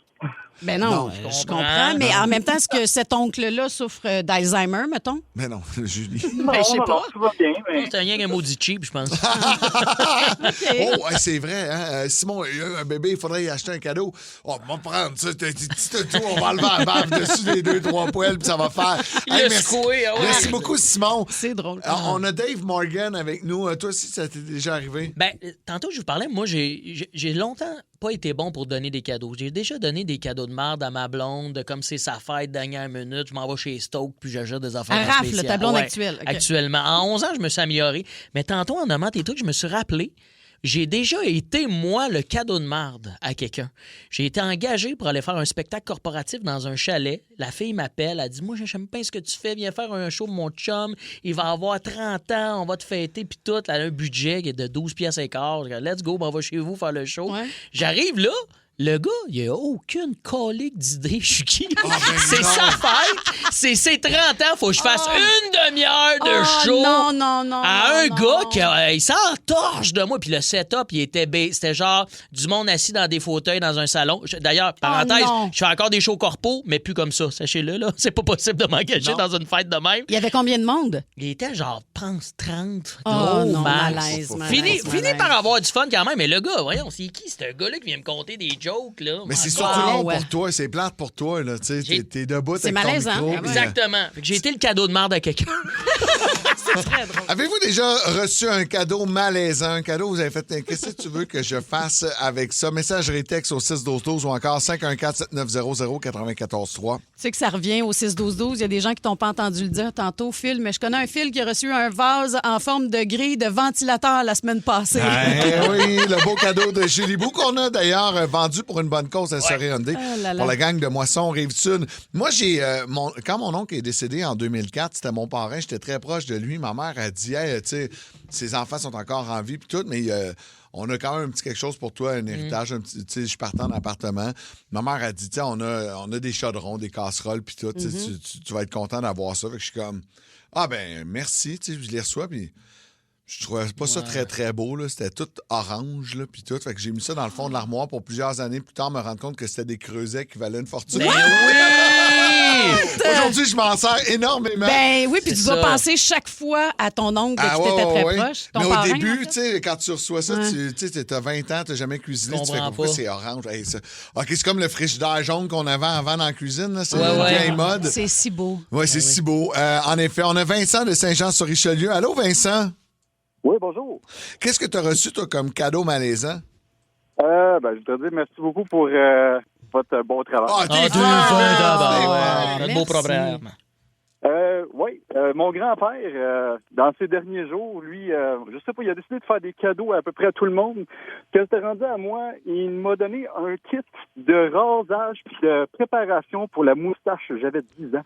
Ben non, je comprends. Mais en même temps, est-ce que cet oncle-là souffre d'Alzheimer, mettons? Mais non, Julie. Ben, je sais pas. tout va bien, mais... C'est rien qu'un maudit cheap, je pense. Oh, ouais, c'est vrai. Hein? Simon, il a un bébé, il faudrait y acheter un cadeau. Oh, on va prendre ça, petit tout, on va enlever la bave dessus des 2-3 poêles, puis ça va faire. Merci. Merci beaucoup, Simon. C'est drôle. Alors, on a Dave Morgan avec nous. Toi aussi, ça t'est déjà arrivé? Ben, tantôt, je vous parlais, moi, j'ai longtemps pas été bon pour donner des cadeaux. J'ai déjà donné des cadeaux de marde à ma blonde, comme c'est sa fête, dernière minute, je m'en vais chez Stoke, puis j'achète des affaires Un rafle, spéciales. ta blonde actuelle. Okay. Actuellement. En 11 ans, je me suis amélioré. Mais tantôt, en nommant tes trucs, je me suis rappelé, j'ai déjà été, moi, le cadeau de marde à quelqu'un. J'ai été engagé pour aller faire un spectacle corporatif dans un chalet. La fille m'appelle, elle dit « Moi, j'aime pas ce que tu fais, viens faire un show pour mon chum. Il va avoir 30 ans, on va te fêter, puis tout. » Elle a un budget qui est de 12 piastres et quart. Let's go, on va chez vous faire le show. Ouais. J'arrive là. Le gars, il a aucune colique d'idée. Je suis qui? C'est sa fête. C'est ses 30 ans. Faut que je fasse une demi-heure de show. Non. À un gars qui il s'entorche de moi. Puis le setup, il était c'était genre du monde assis dans des fauteuils dans un salon. D'ailleurs, parenthèse, je fais encore des shows corpos, mais plus comme ça. Sachez-le, là. C'est pas possible de m'engager dans une fête de même. Il y avait combien de monde? Il était genre, pense, 30. Oh non, malaise. Fini par avoir du fun quand même. Mais le gars, voyons, c'est qui? C'est un gars-là qui vient me conter des joke, là. Mais c'est surtout long pour toi, c'est plate pour toi, là. Tu sais, t'es debout avec ton micro. Exactement. J'ai été le cadeau de marde à quelqu'un. C'est très drôle. Avez-vous déjà reçu un cadeau malaisant? Un cadeau, vous avez fait, qu'est-ce que tu veux que je fasse avec ça? Messagerie texte au 612-12 ou encore 514-7900-943. Tu sais que ça revient au 612-12. Il y a des gens qui t'ont pas entendu le dire tantôt, Phil, mais je connais un Phil qui a reçu un vase en forme de grille de ventilateur la semaine passée. Oui, le beau cadeau de Julie Bou qu'on a d'ailleurs vendu pour une bonne cause à Soré-Hyundai pour la gang de Moisson Rive-Sud. Moi, quand mon oncle est décédé en 2004, c'était mon parrain, j'étais très proche de lui. Ma mère a dit, hey, tu sais, ses enfants sont encore en vie puis tout, mais on a quand même un petit quelque chose pour toi, un héritage. Tu sais, je partais en appartement. Ma mère a dit, on a des chaudrons, des casseroles puis tout. Tu vas être content d'avoir ça. Fait que je suis comme, ah ben merci, tu sais, je les reçois puis je trouvais pas ça très, très beau. Là. C'était tout orange, là, puis tout. Fait que j'ai mis ça dans le fond de l'armoire pour plusieurs années plus tard me rendre compte que c'était des creusets qui valaient une fortune. Ben oui! Aujourd'hui, je m'en sers énormément. Ben oui, puis tu dois penser chaque fois à ton oncle qui t'était très proche. Ton mais parrain, au début, tu sais, quand tu reçois ça, tu as 20 ans, tu jamais cuisiné, tu fais pourquoi c'est orange. Hey, ça. OK, c'est comme le frigidaire jaune qu'on avait avant dans la cuisine. Là. C'est une vieille mode. C'est si beau. Oui, c'est si beau. En effet, on a Vincent de Saint-Jean-sur-Richelieu. Allô, Vincent? Oui, bonjour. Qu'est-ce que tu as reçu, toi, comme cadeau malaisant? Je voudrais dire merci beaucoup pour votre bon travail. Un beau problème. Oui, mon grand-père, dans ses derniers jours, lui, je sais pas, il a décidé de faire des cadeaux à peu près à tout le monde. Quand c'était rendu à moi, il m'a donné un kit de rasage puis de préparation pour la moustache. J'avais 10 ans.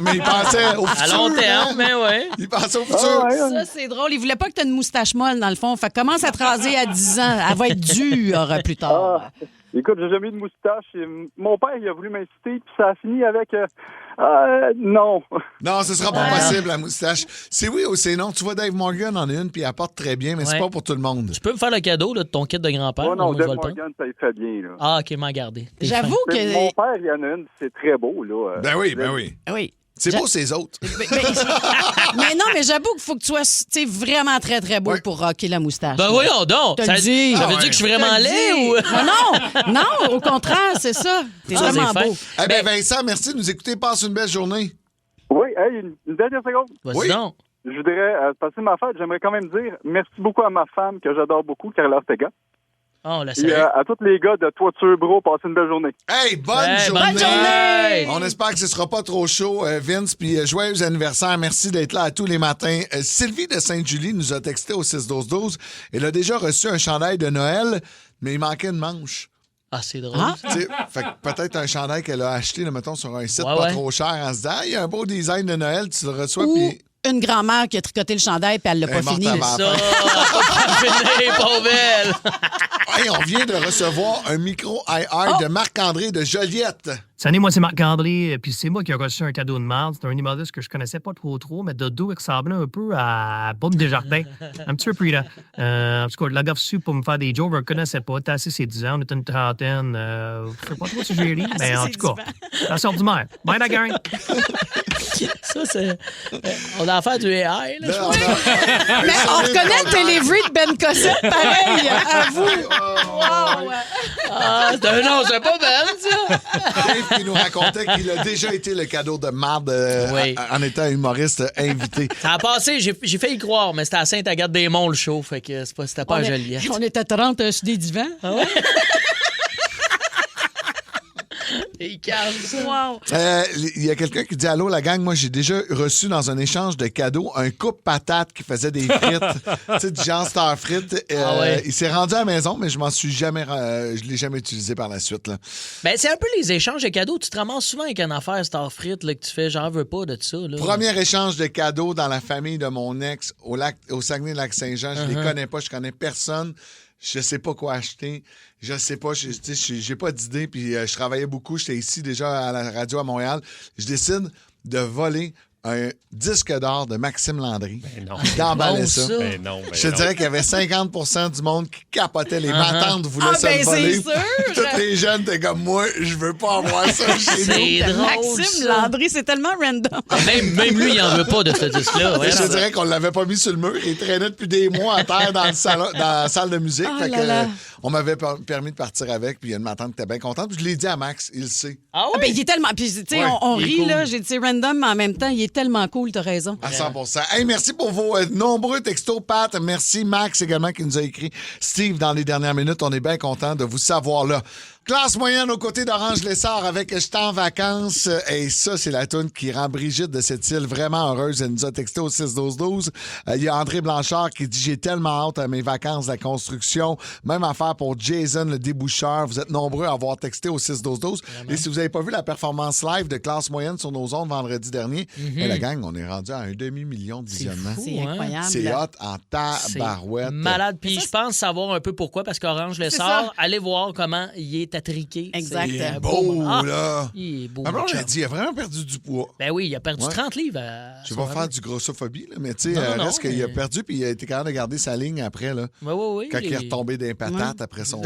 Mais il pensait au futur. À long terme, hein? mais oui. Il pensait au futur. Ça, c'est drôle. Il voulait pas que tu aies une moustache molle, dans le fond. Fait que commence à te raser à 10 ans. Elle va être dure plus tard. Écoute, j'ai jamais eu de moustache. Mon père, il a voulu m'inciter, puis ça a fini avec non. Non, ce sera pas possible, la moustache. C'est oui ou c'est non. Tu vois, Dave Morgan en a une, puis elle porte très bien, mais c'est pas pour tout le monde. Tu peux me faire le cadeau là, de ton kit de grand-père? Oh non, Dave Morgan, ça y fait bien. Là. Ah, OK, m'en garder. J'avoue que... Mon père, il y en a une, c'est très beau. Là. Ben oui. Oui. C'est beau, ces autres. Mais non, mais j'avoue qu'il faut que tu sois vraiment très, très beau pour rocker la moustache. Ben voyons donc! Ça veut dire que je suis vraiment laid ou... Non, au contraire, c'est ça. T'es vraiment beau. Eh bien, Vincent, merci de nous écouter. Passe une belle journée. Oui, une dernière seconde. Vas-y donc. Je voudrais passer ma fête. J'aimerais quand même dire merci beaucoup à ma femme que j'adore beaucoup, Carla Ortega. Oh, la Et à tous les gars de Toiture Bro, passez une belle journée. Hey, bonne journée! On espère que ce sera pas trop chaud, Vince, puis joyeux anniversaire. Merci d'être là à tous les matins. Sylvie de Sainte-Julie nous a texté au 612-12. Elle a déjà reçu un chandail de Noël, mais il manquait une manche. Ah, c'est drôle. Fait que peut-être un chandail qu'elle a acheté, là, mettons, sur un site pas trop cher, en se disant, il y a un beau design de Noël, tu le reçois, puis... une grand-mère qui a tricoté le chandail puis elle l'a pas fini. Ça, pauvre belle. Hey, on vient de recevoir un micro IR de Marc-André de Joliette. Salut, moi, c'est Marc-André, puis c'est moi qui ai reçu un cadeau de marde. C'est un humoriste que je connaissais pas trop, mais de dos, il ressemblait un peu à Bob Desjardins. Un petit peu plus là. En tout cas, le gars reçu pour me faire des jokes, je le connaissais pas. T'as assez ses 10 ans, on était une trentaine. Je sais pas trop si j'ai ri, mais en tout cas, ça sort du maire. Bye la gang! Ça, c'est... On a affaire du AI, là, je pense. Mais on reconnaît le delivery de Ben Cossette, pareil, à vous. Wow. Ah, c'est pas Ben, ça. Dave qui nous racontait qu'il a déjà été le cadeau de marde en étant humoriste invité. Ça a passé, j'ai failli y croire, mais c'était à Sainte-Agathe-des-Monts, le show, fait que c'était pas à Joliette. On était 30 sur des divans. Ah ouais? Il calme ça. Wow. Il y a quelqu'un qui dit allô la gang, moi j'ai déjà reçu dans un échange de cadeaux un coupe patate qui faisait des frites, tu sais du genre star frites. Il s'est rendu à la maison, mais je l'ai jamais utilisé par la suite là. Ben c'est un peu les échanges de cadeaux. Tu te ramasses souvent avec une affaire star frites là, que tu fais j'en veux pas de ça. Là. Premier échange de cadeaux dans la famille de mon ex au Saguenay-Lac-Saint-Jean. Je les connais pas, je connais personne. Je sais pas quoi acheter. Je sais pas, j'ai pas d'idée. Puis je travaillais beaucoup. J'étais ici déjà à la radio à Montréal. Je décide de voler un disque d'or de Maxime Landry. Ben non. D'emballer ça. Ben non, Je te dirais qu'il y avait 50% du monde qui capotait. Les matantes voulaient se le voler. C'est sûr. Tous les jeunes étaient comme moi, je veux pas avoir ça chez nous. C'est drôle, Maxime ça. Landry, c'est tellement random. Même lui, il en veut pas de ce disque-là. Ouais, je te dirais qu'on l'avait pas mis sur le mur. Il traînait depuis des mois à terre dans la salle de musique. Oh fait là que, là. on m'avait permis de partir avec. Puis il y a une matante qui était bien contente. Puis je l'ai dit à Max, il le sait. Ah Ah, ben, il est tellement. Puis, tu sais, Ouais, on il est rit, cool. là. J'ai dit c'est random, mais en même temps, il est tellement cool, t'as raison. À 100%. Hey, merci pour vos nombreux textos, Pat. Merci, Max, également, qui nous a écrit. Steve, dans les dernières minutes, on est bien content de vous savoir là. Classe moyenne aux côtés d'Orange Lessard avec J'étais en vacances. Et ça, c'est la toune qui rend Brigitte de cette île vraiment heureuse. Elle nous a texté au 6-12-12. Il y a André Blanchard qui dit « J'ai tellement hâte à mes vacances de la construction. » Même affaire pour Jason, le déboucheur. Vous êtes nombreux à avoir texté au 6-12-12. Et si vous n'avez pas vu la performance live de Classe moyenne sur nos ondes vendredi dernier, la gang, on est rendu à 1 demi-million de visionnements. C'est incroyable. C'est hot en tabarouette. C'est malade. Puis je pense savoir un peu pourquoi, parce qu'Orange Lessard, allez voir comment il est attriqué. Exact. Il est beau, là. Il est beau. Ma blonde, elle dit, il a vraiment perdu du poids. Ben oui, il a perdu 30 livres. Je vais pas faire du grossophobie, là, mais tu sais, reste qu'il a perdu puis il a été capable de garder sa ligne après, là. Oui. Quand il est retombé des patates après son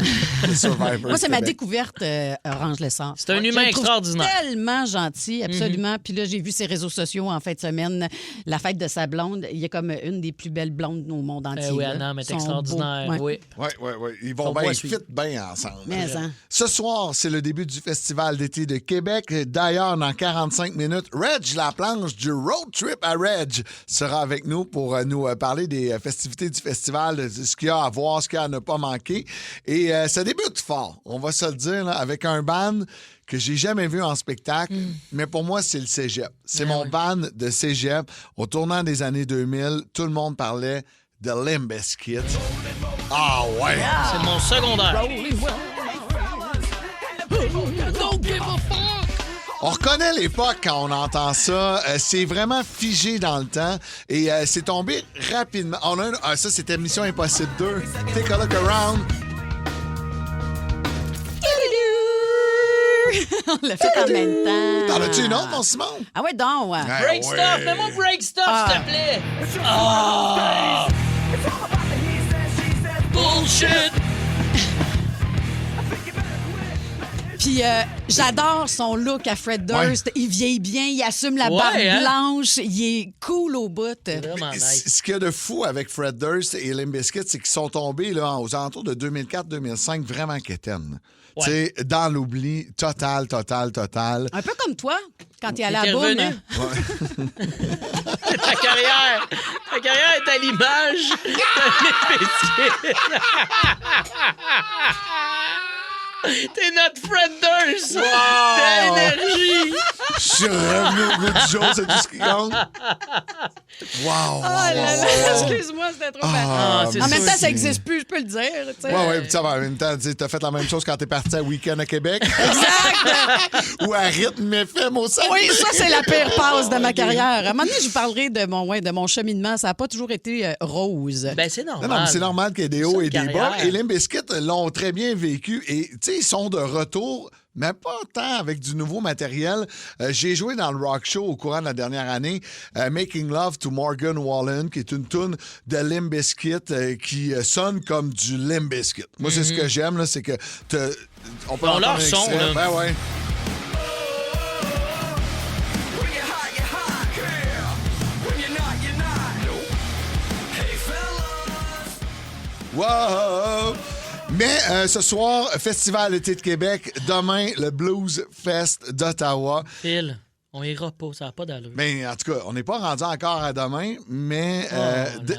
Survivor. Moi, c'est ma Québec. découverte, Orange Lessard. C'est un humain Je le trouve extraordinaire. Tellement gentil, absolument. Puis là, j'ai vu ses réseaux sociaux en fin de semaine, la fête de sa blonde. Il y a comme une des plus belles blondes au monde entier. Oui, là. Anna, mais Ils sont extraordinaire. beaux. Ouais. Oui. Oui. Ils vont Sont beaux bien, à ils suivre. fit bien ensemble. Mais, hein. Ce soir, c'est le début du Festival d'été de Québec. D'ailleurs, dans 45 minutes, Reg Laplanche du Road Trip à Reg sera avec nous pour nous parler des festivités du festival, de ce qu'il y a à voir, ce qu'il y a à ne pas manquer. Et ça débute fort, on va se le dire, là, avec un band que j'ai jamais vu en spectacle, mais pour moi, c'est le cégep. C'est mon band de cégep. Au tournant des années 2000, tout le monde parlait de Limp Bizkit. Ah ouais! C'est mon secondaire. On reconnaît l'époque quand on entend ça. C'est vraiment figé dans le temps. Et c'est tombé rapidement. Ça, c'était Mission Impossible 2. Take a look around. On l'a fait en même temps. T'en as-tu une autre, mon Simon? Ah ouais, donc. Ouais. Break stuff, mets-moi break stuff, s'il te plaît. Ah! Bullshit! Puis j'adore son look à Fred Durst. Il vieillit bien, il assume la barbe blanche. Il est cool au bout. Vraiment nice. Ce qu'il y a de fou avec Fred Durst et Limp Bizkit, c'est qu'ils sont tombés là, aux alentours de 2004-2005 vraiment quétaines. Ouais. Tu sais, dans l'oubli total. Un peu comme toi, quand t'es allé à T'es la boum. revenu? Ta carrière est à l'image de Limp Bizkit. T'es notre Fred Durst d'énergie. Je suis revenu au goût du jour, c'est tout ce qui compte. Wow! Oh là là, excuse-moi, c'était trop facile. En même temps, ça n'existe plus, je peux le dire. Oui, en même temps, tu as fait la même chose quand tu es parti à Week-end à Québec. Exact! Ou à Rythme FM au Saguenay. Oui, ça, c'est la pire passe de ma carrière. À un moment donné, je vous parlerai de mon cheminement. Ça n'a pas toujours été rose. Ben, c'est normal. Non, mais c'est normal qu'il y ait des hauts et des bas. Et Limp Bizkit l'ont très bien vécu. Et, tu sais, ils sont de retour, mais pas tant avec du nouveau matériel. J'ai joué dans le rock show au courant de la dernière année, Making Love to Morgan Wallen, qui est une tune de Limp Bizkit qui sonne comme du Limp Bizkit. Moi, c'est ce que j'aime, là, c'est que on peut entendre leur son, là. Ben ouais. Wow! Mais ce soir, Festival Été de Québec. Demain, le Blues Fest d'Ottawa. Phil, on ira pas, ça n'a pas d'allure. Mais en tout cas, on n'est pas rendu encore à demain, mais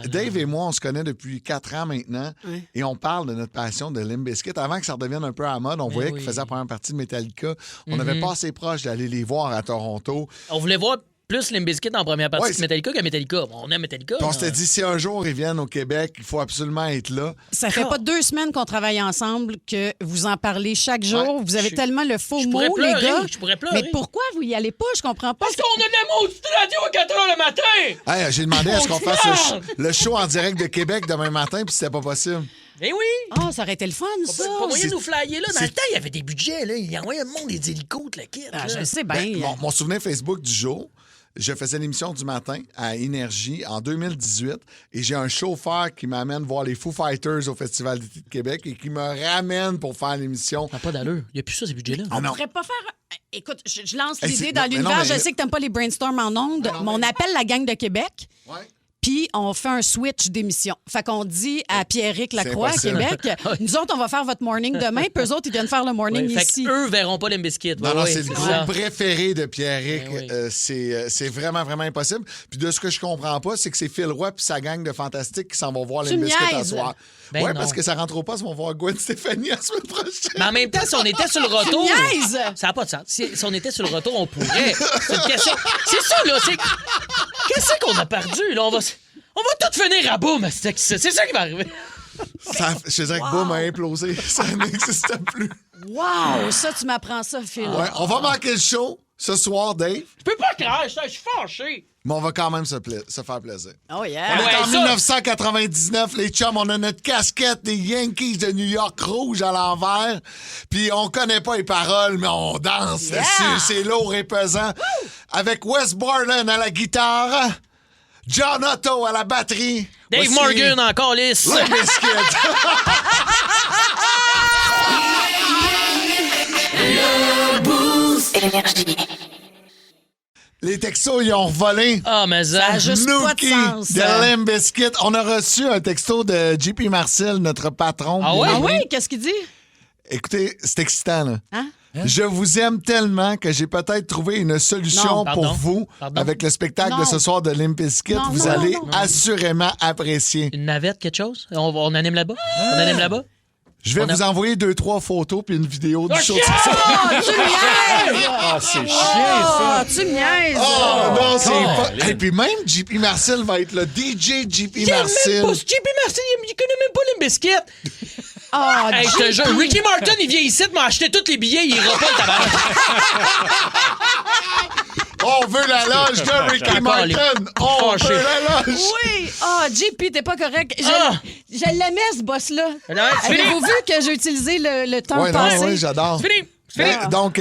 Dave et moi, on se connaît depuis 4 ans maintenant et on parle de notre passion de Limp Bizkit. Avant que ça redevienne un peu à la mode, on voyait qu'ils faisaient la première partie de Metallica. On n'avait pas assez proche d'aller les voir à Toronto. On voulait voir plus Limp Bizkit en première partie que Metallica qu'à Metallica. Bon, on aime Metallica. On s'était dit, si un jour ils viennent au Québec, il faut absolument être là. Ça fait pas 2 semaines qu'on travaille ensemble que vous en parlez chaque jour. Vous avez tellement le faux mot, les gars. Je pourrais pleurer. Mais pourquoi vous y allez pas? Je comprends pas. Parce qu'on a de la maudite radio à 4 h le matin! Hey, j'ai demandé à ce qu'on fasse le show en direct de Québec demain matin, puis c'était pas possible. Eh oui! Ah, ça aurait été le fun, ça! Pas moyen de nous flyer, là. Dans le temps, il y avait des budgets, là. Il envoyait le monde des hélicos, la kit. Je sais bien. Mon souvenir Facebook du jour, je faisais l'émission du matin à Énergie en 2018 et j'ai un chauffeur qui m'amène voir les Foo Fighters au Festival d'été de Québec et qui me ramène pour faire l'émission. Ça n'a pas d'allure. Il n'y a plus ça, ces budgets-là. On pourrait pas faire... Écoute, je lance l'idée dans l'univers. Je sais que t'aimes pas les brainstorms en ondes, mais on appelle la gang de Québec. Ouais. Puis, on fait un switch d'émission. Fait qu'on dit à Pierrick Lacroix, à Québec, nous autres, on va faire votre morning demain, puis eux autres, ils viennent faire le morning ici. Fait eux verront pas Limp Bizkit. Non, c'est le groupe préféré de Pierrick. C'est vraiment, vraiment impossible. Puis de ce que je comprends pas, c'est que c'est Phil Roy puis sa gang de fantastiques qui s'en vont voir Limp Bizkit à soir. Oui, parce que ça rentre pas, ils vont voir Gwen Stefani la semaine prochaine. Mais en même temps, si on était sur le retour... Ça n'a pas de sens. Si on était sur le retour, on pourrait. C'est une question... C'est ça, là. Qu'est-ce qu'on a perdu, là? On va tout finir à boum. C'est ça qui va arriver. Je dirais que boum a implosé. Ça n'existe plus. Wow! Ça, tu m'apprends ça, Phil. Ouais, on va manquer le show ce soir, Dave. Je peux pas cracher, je suis fâché. Mais on va quand même se faire plaisir. Oh yeah! On est en 1999, les chums, on a notre casquette des Yankees de New York rouge à l'envers. Puis on connaît pas les paroles, mais on danse dessus. C'est lourd et pesant. Avec Wes Borland à la guitare, John Otto à la batterie. Dave Morgan en calice. Limp Bizkit. Le Boost Énergie. Les textos, ils ont volé. Ah, mais ça a juste pas de sens. De Limp Bizkit. On a reçu un texto de JP Marcel, notre patron. Ah oui? Qu'est-ce qu'il dit? Écoutez, c'est excitant, là. Hein? Je vous aime tellement que j'ai peut-être trouvé une solution pour vous avec le spectacle de ce soir de Limp Bizkit. Vous allez assurément apprécier. Une navette, quelque chose? On anime là-bas? On anime là-bas? Je vais vous envoyer 2-3 photos puis une vidéo du show. Oh, tu niaises! Ah, c'est chiant, ça! Tu niaises! Oh, non, c'est pas... Et puis même JP Marcel va être le DJ JP Marcel. JP Marcel, il connaît même pas Limp Bizkit. Oh, hey, je te jure, Ricky Martin, il vient ici, m'a acheté tous les billets, il ira pas le tabac. On veut la loge de Ricky Martin! On veut la loge! Oui! Ah, JP, t'es pas correct. Je l'aimais, ce boss-là. Avez-vous vu que j'ai utilisé le temps passé? Oui, j'adore. C'est fini. Donc,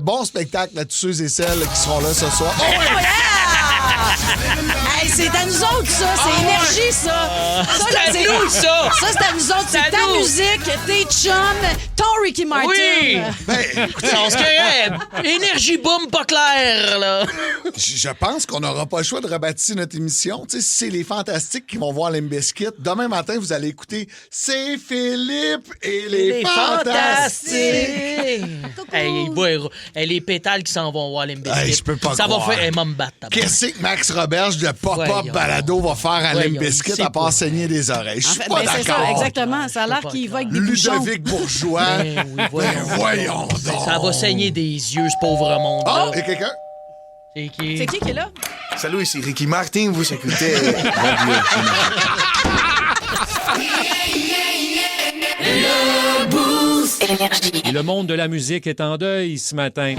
bon spectacle à tous ceux et celles qui seront là ce soir. Hey, c'est à nous autres, ça. C'est énergie, ça. C'est à nous, ça. Ça, c'est à nous autres. C'est ta musique, tes chums, ton Ricky Martin. Oui. Parce que énergie boom pas clair, là. Je pense qu'on n'aura pas le choix de rebâtir notre émission. Tu sais, si c'est les Fantastiques qui vont voir Limp Bizkit, demain matin, vous allez écouter C'est Philippe et les Fantastiques. Hey, les pétales qui s'en vont voir Limp Bizkit. Hey, je peux pas ça croire. va faire... Hey, m'en battre. Qu'est-ce que Max Roberge de Pop-Up Balado va faire à Limp Bizkit à part saigner des oreilles? Je suis pas d'accord. C'est ça, exactement. Ça a l'air qu'il va avec des bouchons. Ludovic Bourgeois. Voyons donc. Ça va saigner des yeux, ce pauvre monde-là. Oh, et quelqu'un? Et qui... C'est qui est là? Salut, ici Ricky Martin, vous écoutez Radio Le Boost. Énergie. Et le monde de la musique est en deuil ce matin.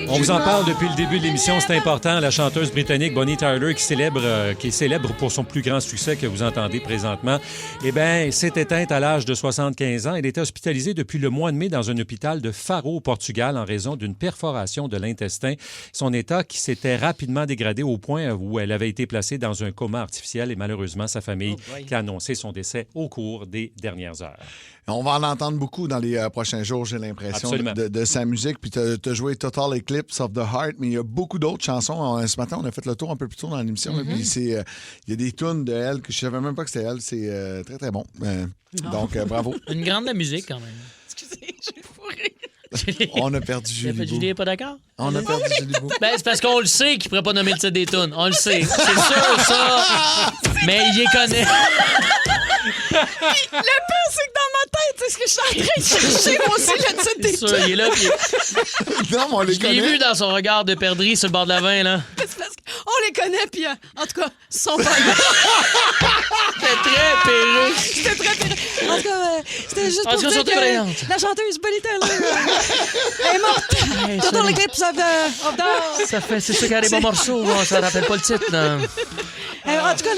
On vous en parle depuis le début de l'émission, c'est important. La chanteuse britannique Bonnie Tyler qui est célèbre pour son plus grand succès que vous entendez présentement, eh bien, s'est éteinte à l'âge de 75 ans. Elle était hospitalisée depuis le mois de mai dans un hôpital de Faro, au Portugal, en raison d'une perforation de l'intestin. Son état qui s'était rapidement dégradé au point où elle avait été placée dans un coma artificiel et malheureusement sa famille qui a annoncé son décès au cours des dernières heures. On va en entendre beaucoup dans les prochains jours, j'ai l'impression, de sa musique. Puis tu as joué Total Eclipse of the Heart, mais il y a beaucoup d'autres chansons. Ce matin, on a fait le tour un peu plus tôt dans l'émission. Puis il y a des tunes de elle que je savais même pas que c'était elle. C'est très, très bon. Donc, bravo. Une grande de la musique, quand même. Excusez, j'ai fourré. On a perdu Julie Bou. Julie n'est pas d'accord? On a perdu Julie Bou. Ben, c'est parce qu'on le sait qu'il ne pourrait pas nommer le titre des tunes. On le sait. C'est sûr, ça. Mais il les connaît. Le pire, c'est que dans ma tête, c'est ce que je suis en train de chercher moi aussi le titre des C'est sûr, il est là. Puis... Non, mais on les connaît. Je l'ai vu dans son regard de perdrix sur le bord de la vin, là. C'est parce qu'on les connaît, puis en tout cas, ils sont pas C'était très perruque. C'était très perruque. En tout cas, c'était juste En pour tout cas, dire surtout que brillante. la chanteuse Bonnie Tyler est morte. Total Eclipse of the Heart. Ça fait, c'est sûr qu'il y a des bons morceaux. Ça ne rappelle pas le titre, là. En tout cas,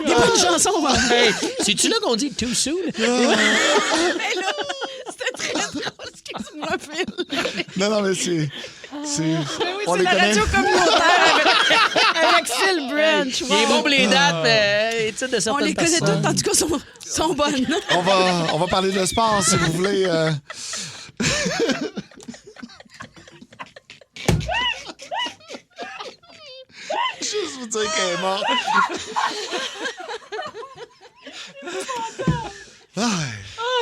des bonnes chansons. Hey, c'est-tu là qu'on dit too soon? Mais là, c'était très drôle. Excuse-moi, Phil. Non, mais c'est... Oui, on c'est les la connaît. radio communautaire avec Phil Branch. Il est bon pour les dates, mais les titres de certaines On les connaît personnes. toutes, en tout cas, sont bonnes. On va parler de sport, si vous voulez. Juste vous dire qu'elle est morte.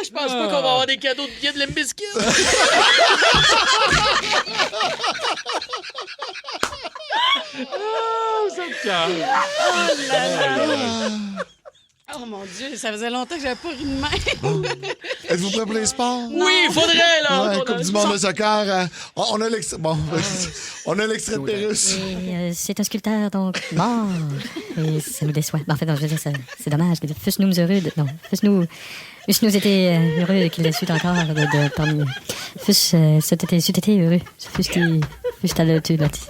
Je pense pas qu'on va avoir des cadeaux de billets de Limp Bizkit. Ça me calme. Oh là là. Oh mon Dieu, ça faisait longtemps que j'avais pas ri de même. Êtes-vous prêts pour les sports? Oui, il faudrait, là. Ouais, Coupe du monde de soccer. On a l'extrait. Bon, on a l'extrait de Pérus. C'est un sculpteur, donc, mort. Et ça nous déçoit. En fait, non, je veux dire, c'est dommage. Fusse-nous heureux de... Non, fusse-nous été heureux qu'il ait su encore de parmi... C'eût été heureux. Fusse-ta le tu l'as dit.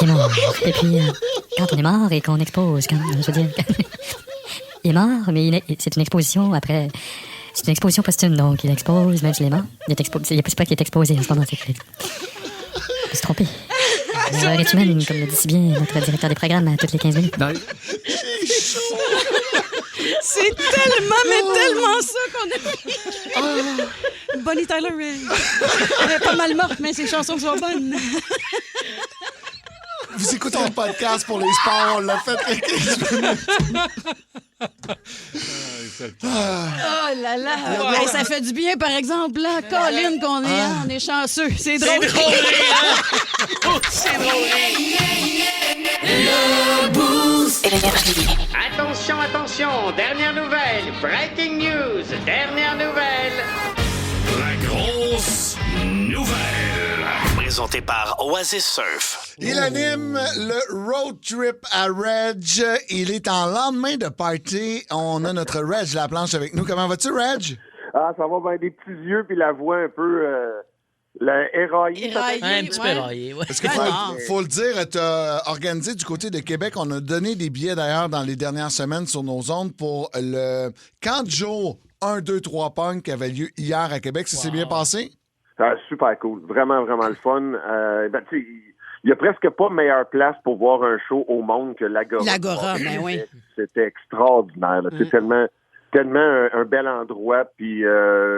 Il est mort. Et puis, quand on est mort et qu'on expose, je veux dire... Il est mort, mais c'est une exposition après... C'est une exposition posthume, donc il expose, même s'il est mort. Il c'est pas qu'il est exposé en ce moment, c'est que... Je me suis trompé. L'erreur est humaine, comme le dit si bien notre directeur des programmes à toutes les 15 minutes. C'est tellement ça qu'on a fait. Bonnie Tyler, elle est pas mal morte, mais ses chansons sont bonnes. Vous écoutez un podcast pour les sports, on l'a fait avec 15 minutes. Oh là là! Hey, ça fait du bien, par exemple, là. Colin, on est chanceux. C'est drôle. C'est drôle, hein? C'est drôle. Le Boost. Énergie. Attention, attention, dernière nouvelle, breaking news, dernière nouvelle. La grosse nouvelle. Présenté par Oasis Surf. Il anime le road trip à Reg. Il est en lendemain de party. On a notre Reg Laplanche avec nous. Comment vas-tu, Reg? Ah, ça va, ben, des petits yeux puis la voix un peu éraillée. Un petit peu éraillé, ouais. Parce qu'il faut le dire, tu as organisé du côté de Québec. On a donné des billets, d'ailleurs, dans les dernières semaines sur nos ondes pour le camp de jour 1, 2, 3 Punk qui avait lieu hier à Québec. Ça s'est bien passé? Ah, super cool. Vraiment, vraiment le fun. Tu sais, il y a presque pas meilleure place pour voir un show au monde que l'Agora. L'Agora, ben oui. C'était extraordinaire. C'est tellement un bel endroit. Puis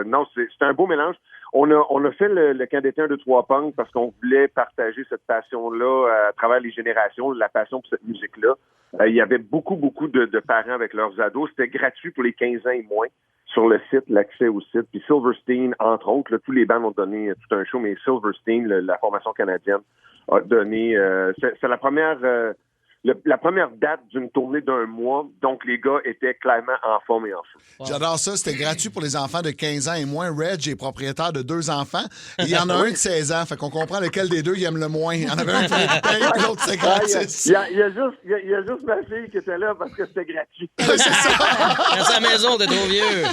non, c'est un beau mélange. On a fait le camp d'été 1, 2, 3 Punk parce qu'on voulait partager cette passion-là à travers les générations, la passion pour cette musique-là. Il y avait beaucoup de parents avec leurs ados. C'était gratuit pour les 15 ans et moins. Sur le site, l'accès au site. Puis Silverstein, entre autres, là, tous les bands ont donné tout un show, mais Silverstein, la formation canadienne, a donné... c'est la première la première date d'une tournée d'un mois, donc les gars étaient clairement en forme et en feu. J'adore ça. C'était gratuit pour les enfants de 15 ans et moins. Reg est propriétaire de 2 enfants. Et il y en a un de 16 ans. Fait qu'on comprend lequel des deux il aime le moins. Il y en avait un qui fallait payer, puis l'autre, c'est gratis. Il y a juste ma fille qui était là parce que c'était gratuit. C'est ça. Reste à la maison, t'es trop vieux.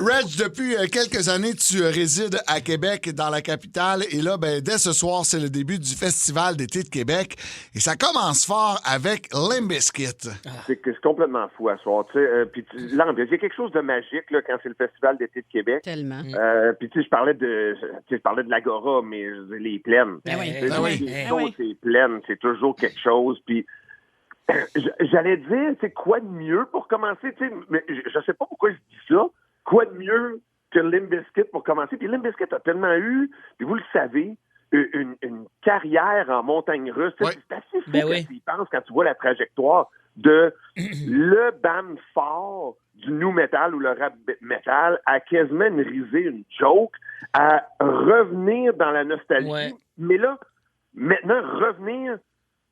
Reg, depuis quelques années, tu résides à Québec, dans la capitale. Et là, dès ce soir, c'est le début du Festival d'été de Québec. Et ça commence fort avec Limp Bizkit. C'est complètement fou à soir. Puis l'ambiance, il y a quelque chose de magique là, quand c'est le Festival d'été de Québec. Tellement. Puis je parlais de l'Agora, mais les plaines. C'est plaines, c'est toujours quelque chose. Puis j'allais dire, c'est quoi de mieux pour commencer? Mais je sais pas pourquoi je dis ça. Quoi de mieux que Limp Bizkit pour commencer? Puis Limp Bizkit a tellement eu, puis vous le savez, une carrière en montagne russe. C'est assez fou quand tu y penses, quand tu vois la trajectoire de le band fort du new metal ou le rap metal à quasiment une risée, une joke, à revenir dans la nostalgie. Mais là, maintenant, revenir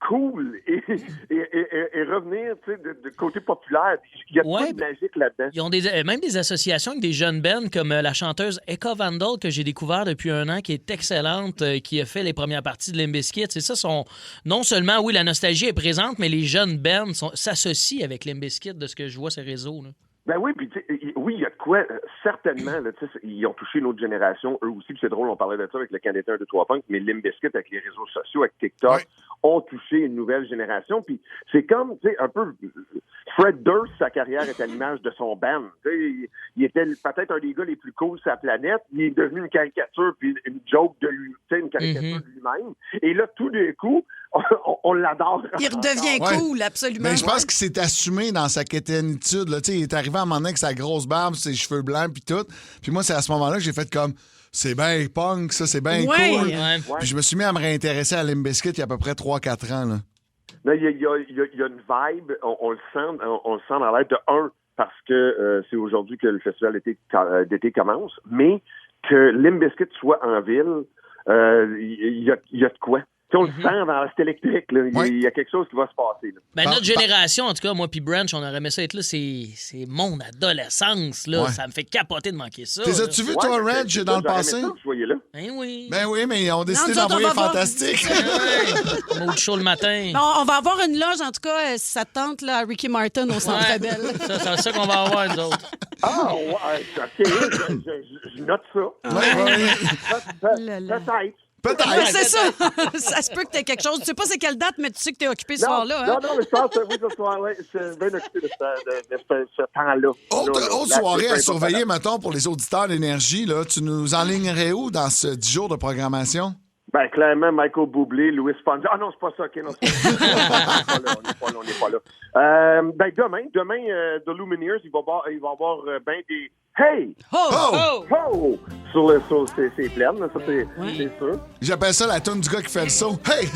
cool et revenir de côté populaire. Il y a pas de magique là-dedans. Ils ont même des associations avec des jeunes bands comme la chanteuse Eka Vandal que j'ai découvert depuis un an, qui est excellente, qui a fait les premières parties de Limp Bizkit. C'est ça, non seulement, oui, la nostalgie est présente, mais les jeunes bands s'associent avec Limp Bizkit de ce que je vois sur les réseaux. Là. Ben oui, puis oui, il y a de quoi, certainement, là, ils ont touché une autre génération, eux aussi, puis c'est drôle, on parlait de ça avec le Canadien 1, 2, 3 Punk, mais Limp Bizkit avec les réseaux sociaux, avec TikTok, ont touché une nouvelle génération, puis c'est comme, tu sais, un peu, Fred Durst, sa carrière est à l'image de son band, il était peut-être un des gars les plus cools sur la planète, il est devenu une caricature, puis une joke de lui, tu sais, une caricature de lui-même, et là, tout d'un coup, on l'adore. Il redevient cool, absolument. Mais je pense qu'il s'est assumé dans sa quétainitude. Là. Il est arrivé à un moment donné avec sa grosse barbe, ses cheveux blancs, puis tout. Puis moi, c'est à ce moment-là que j'ai fait comme, c'est bien punk, ça, c'est bien cool. Puis je me suis mis à me réintéresser à Limp Bizkit il y a à peu près 3-4 ans. Là. Là, il y a une vibe, on le sent dans l'air de parce que c'est aujourd'hui que le festival d'été commence, mais que Limp Bizkit soit en ville, il y a de quoi. On le sent dans la reste électrique. Là. Il y a quelque chose qui va se passer. Là. Notre génération, en tout cas, moi puis Branch, on aurait aimé ça être là. C'est mon adolescence. Là. Ça me fait capoter de manquer ça. T'es as-tu vu, toi, Reg, dans le passé? Ça, vous voyez là. Ben oui. Ben oui, mais ils ont décidé d'envoyer Fantastique. Mot de show le matin. On va avoir une loge, en tout cas, si ça tente, là, à Ricky Martin au Centre Bell. C'est ça qu'on va avoir, nous autres. Ah, ouais, OK. Je note ça. Peut-être. Peut-être. C'est ça. Ça se peut que tu aies quelque chose. Tu sais pas c'est quelle date, mais tu sais que tu es occupé ce soir-là. Non, mais je pense que oui, ce soir-là, je suis bien occupé de ce temps-là. Autre soirée à surveiller, mettons, pour les auditeurs d'énergie, là, tu nous enlignerais où dans ce 10 jours de programmation? Ben, clairement, Michael Bublé, Louis Fonsi. Ah non, c'est pas ça, OK, non, c'est pas ça. On n'est pas là. Ben, demain, The Lumineers, il va y avoir ben des Hey! Ho! Ho! Sur ces plaines, ça, c'est sûr. J'appelle ça la toune du gars qui fait le saut. Hey!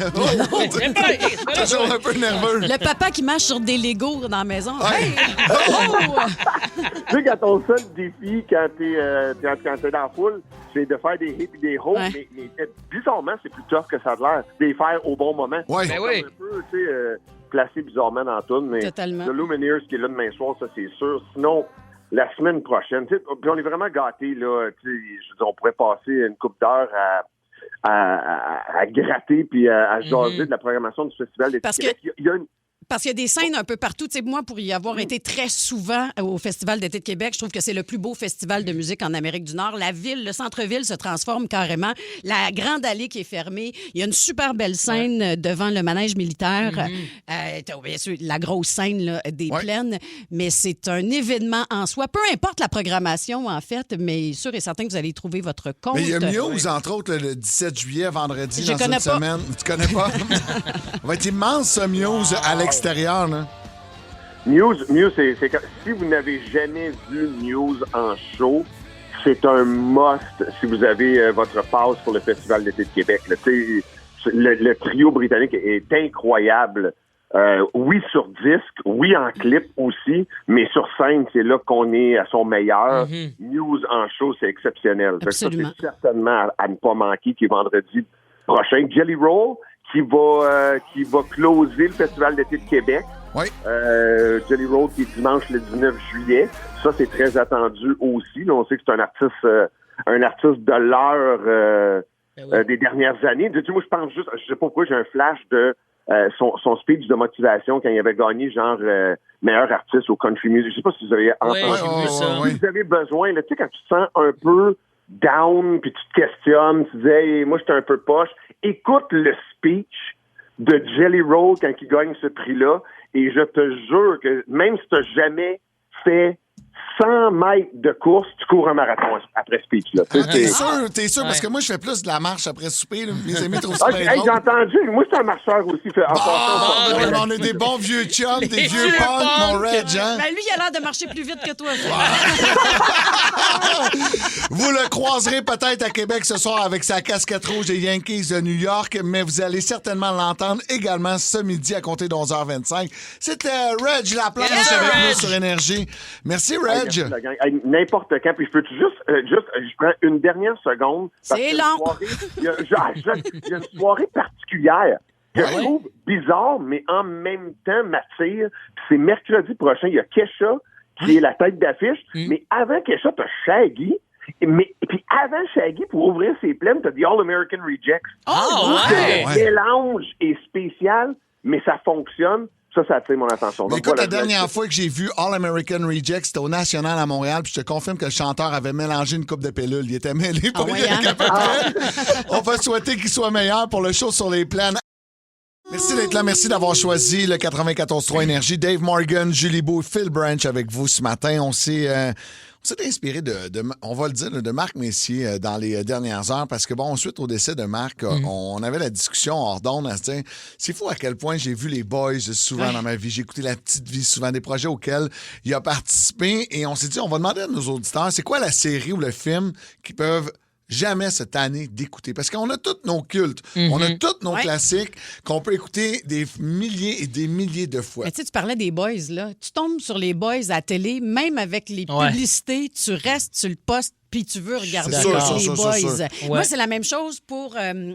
Toujours un peu nerveux. Le papa qui marche sur des Legos dans la maison. Hey! Tu sais, quand ton seul défi, quand t'es dans la foule, c'est de faire des hits et des hops, mais bizarrement, c'est plus tough que ça a l'air. De les faire au bon moment. Ouais. Un peu, tu sais, placé bizarrement dans la toune, mais The Lumineers qui est là demain soir, ça, c'est sûr. Sinon, la semaine prochaine, puis on est vraiment gâtés, là. Je veux dire, on pourrait passer une couple d'heures à gratter puis à jaser de la programmation du Festival d'été de Québec. Parce qu'il y a des scènes un peu partout. Tu sais, moi, pour y avoir été très souvent au Festival d'été de Québec, je trouve que c'est le plus beau festival de musique en Amérique du Nord. La ville, le centre-ville se transforme carrément. La grande allée qui est fermée. Il y a une super belle scène devant le manège militaire. Bien sûr, la grosse scène là, des plaines. Mais c'est un événement en soi. Peu importe la programmation, en fait, mais sûr et certain que vous allez y trouver votre compte. Mais il y a Muse, entre autres, le 17 juillet, vendredi, dans une semaine. Tu connais pas? Ça va être immense, ce Muse, à l'extérieur, là. Muse, c'est si vous n'avez jamais vu Muse en show, c'est un must si vous avez votre passe pour le Festival d'été de Québec. Là. Le trio britannique est incroyable. Oui sur disque, oui en clip aussi, mais sur scène, c'est là qu'on est à son meilleur. Muse en show, c'est exceptionnel. Ça, c'est certainement à ne pas manquer, qui est vendredi prochain. Jelly Roll, qui va closer le Festival d'été de Québec. Oui. Jelly Roll qui est dimanche le 19 juillet. Ça, c'est très attendu aussi. Là, on sait que c'est un artiste de l'heure des dernières années. Moi, je pense juste, je sais pas pourquoi, j'ai un flash de son speech de motivation quand il avait gagné genre meilleur artiste au country music. Je sais pas si vous avez entendu ça. Si vous avez besoin, là, tu sais, quand tu te sens un peu down, puis tu te questionnes, tu disais, hey, moi, j'étais un peu poche, écoute le speech de Jelly Roll quand il gagne ce prix-là. Et je te jure que même si tu n'as jamais fait 100 mètres de course, tu cours un marathon après speech. Là. T'es sûr, parce que moi, je fais plus de la marche après souper. Là. Mes amis trouvent ça j'ai entendu. Moi, je suis un marcheur aussi. On est des bons vieux chums, des vieux punks, mon Reg. Hein? Ben, lui, il a l'air de marcher plus vite que toi. Vous le croiserez peut-être à Québec ce soir avec sa casquette rouge des Yankees de New York, mais vous allez certainement l'entendre également ce midi à compter de 11h25. C'était Reg Laplanche avec nous sur Énergie. Merci, Reg. N'importe quand. Puis je peux je prends une dernière seconde. C'est long. Il y a une soirée particulière que je trouve bizarre, mais en même temps m'attire. Puis c'est mercredi prochain. Il y a Kesha qui est la tête d'affiche. Mais avant Kesha, t'as Shaggy. Puis avant Shaggy, pour ouvrir ses plaines, t'as The All-American Rejects. Le mélange est spécial, mais ça fonctionne. Ça attire mon attention. Donc, écoute, la dernière fois que j'ai vu All American Rejects, c'était au National à Montréal, puis je te confirme que le chanteur avait mélangé une coupe de pilules. Il était mêlé pour On va souhaiter qu'il soit meilleur pour le show sur les plaines. Merci d'être là. Merci d'avoir choisi le 94.3 Énergie. Dave Morgan, Julie Beau, Phil Branch avec vous ce matin. On s'est inspiré on va le dire, de Marc Messier dans les dernières heures parce que, suite au décès de Marc, on avait la discussion hors d'onde à se dire, c'est fou à quel point j'ai vu les Boys souvent dans ma vie. J'ai écouté La Petite Vie souvent, des projets auxquels il a participé et on s'est dit, on va demander à nos auditeurs, c'est quoi la série ou le film qui peuvent jamais se tanner d'écouter. Parce qu'on a tous nos cultes, on a tous nos classiques qu'on peut écouter des milliers et des milliers de fois. Mais tu parlais des Boys, là. Tu tombes sur les Boys à la télé, même avec les publicités, tu restes, tu le postes, puis tu veux regarder les Boys. Moi, c'est la même chose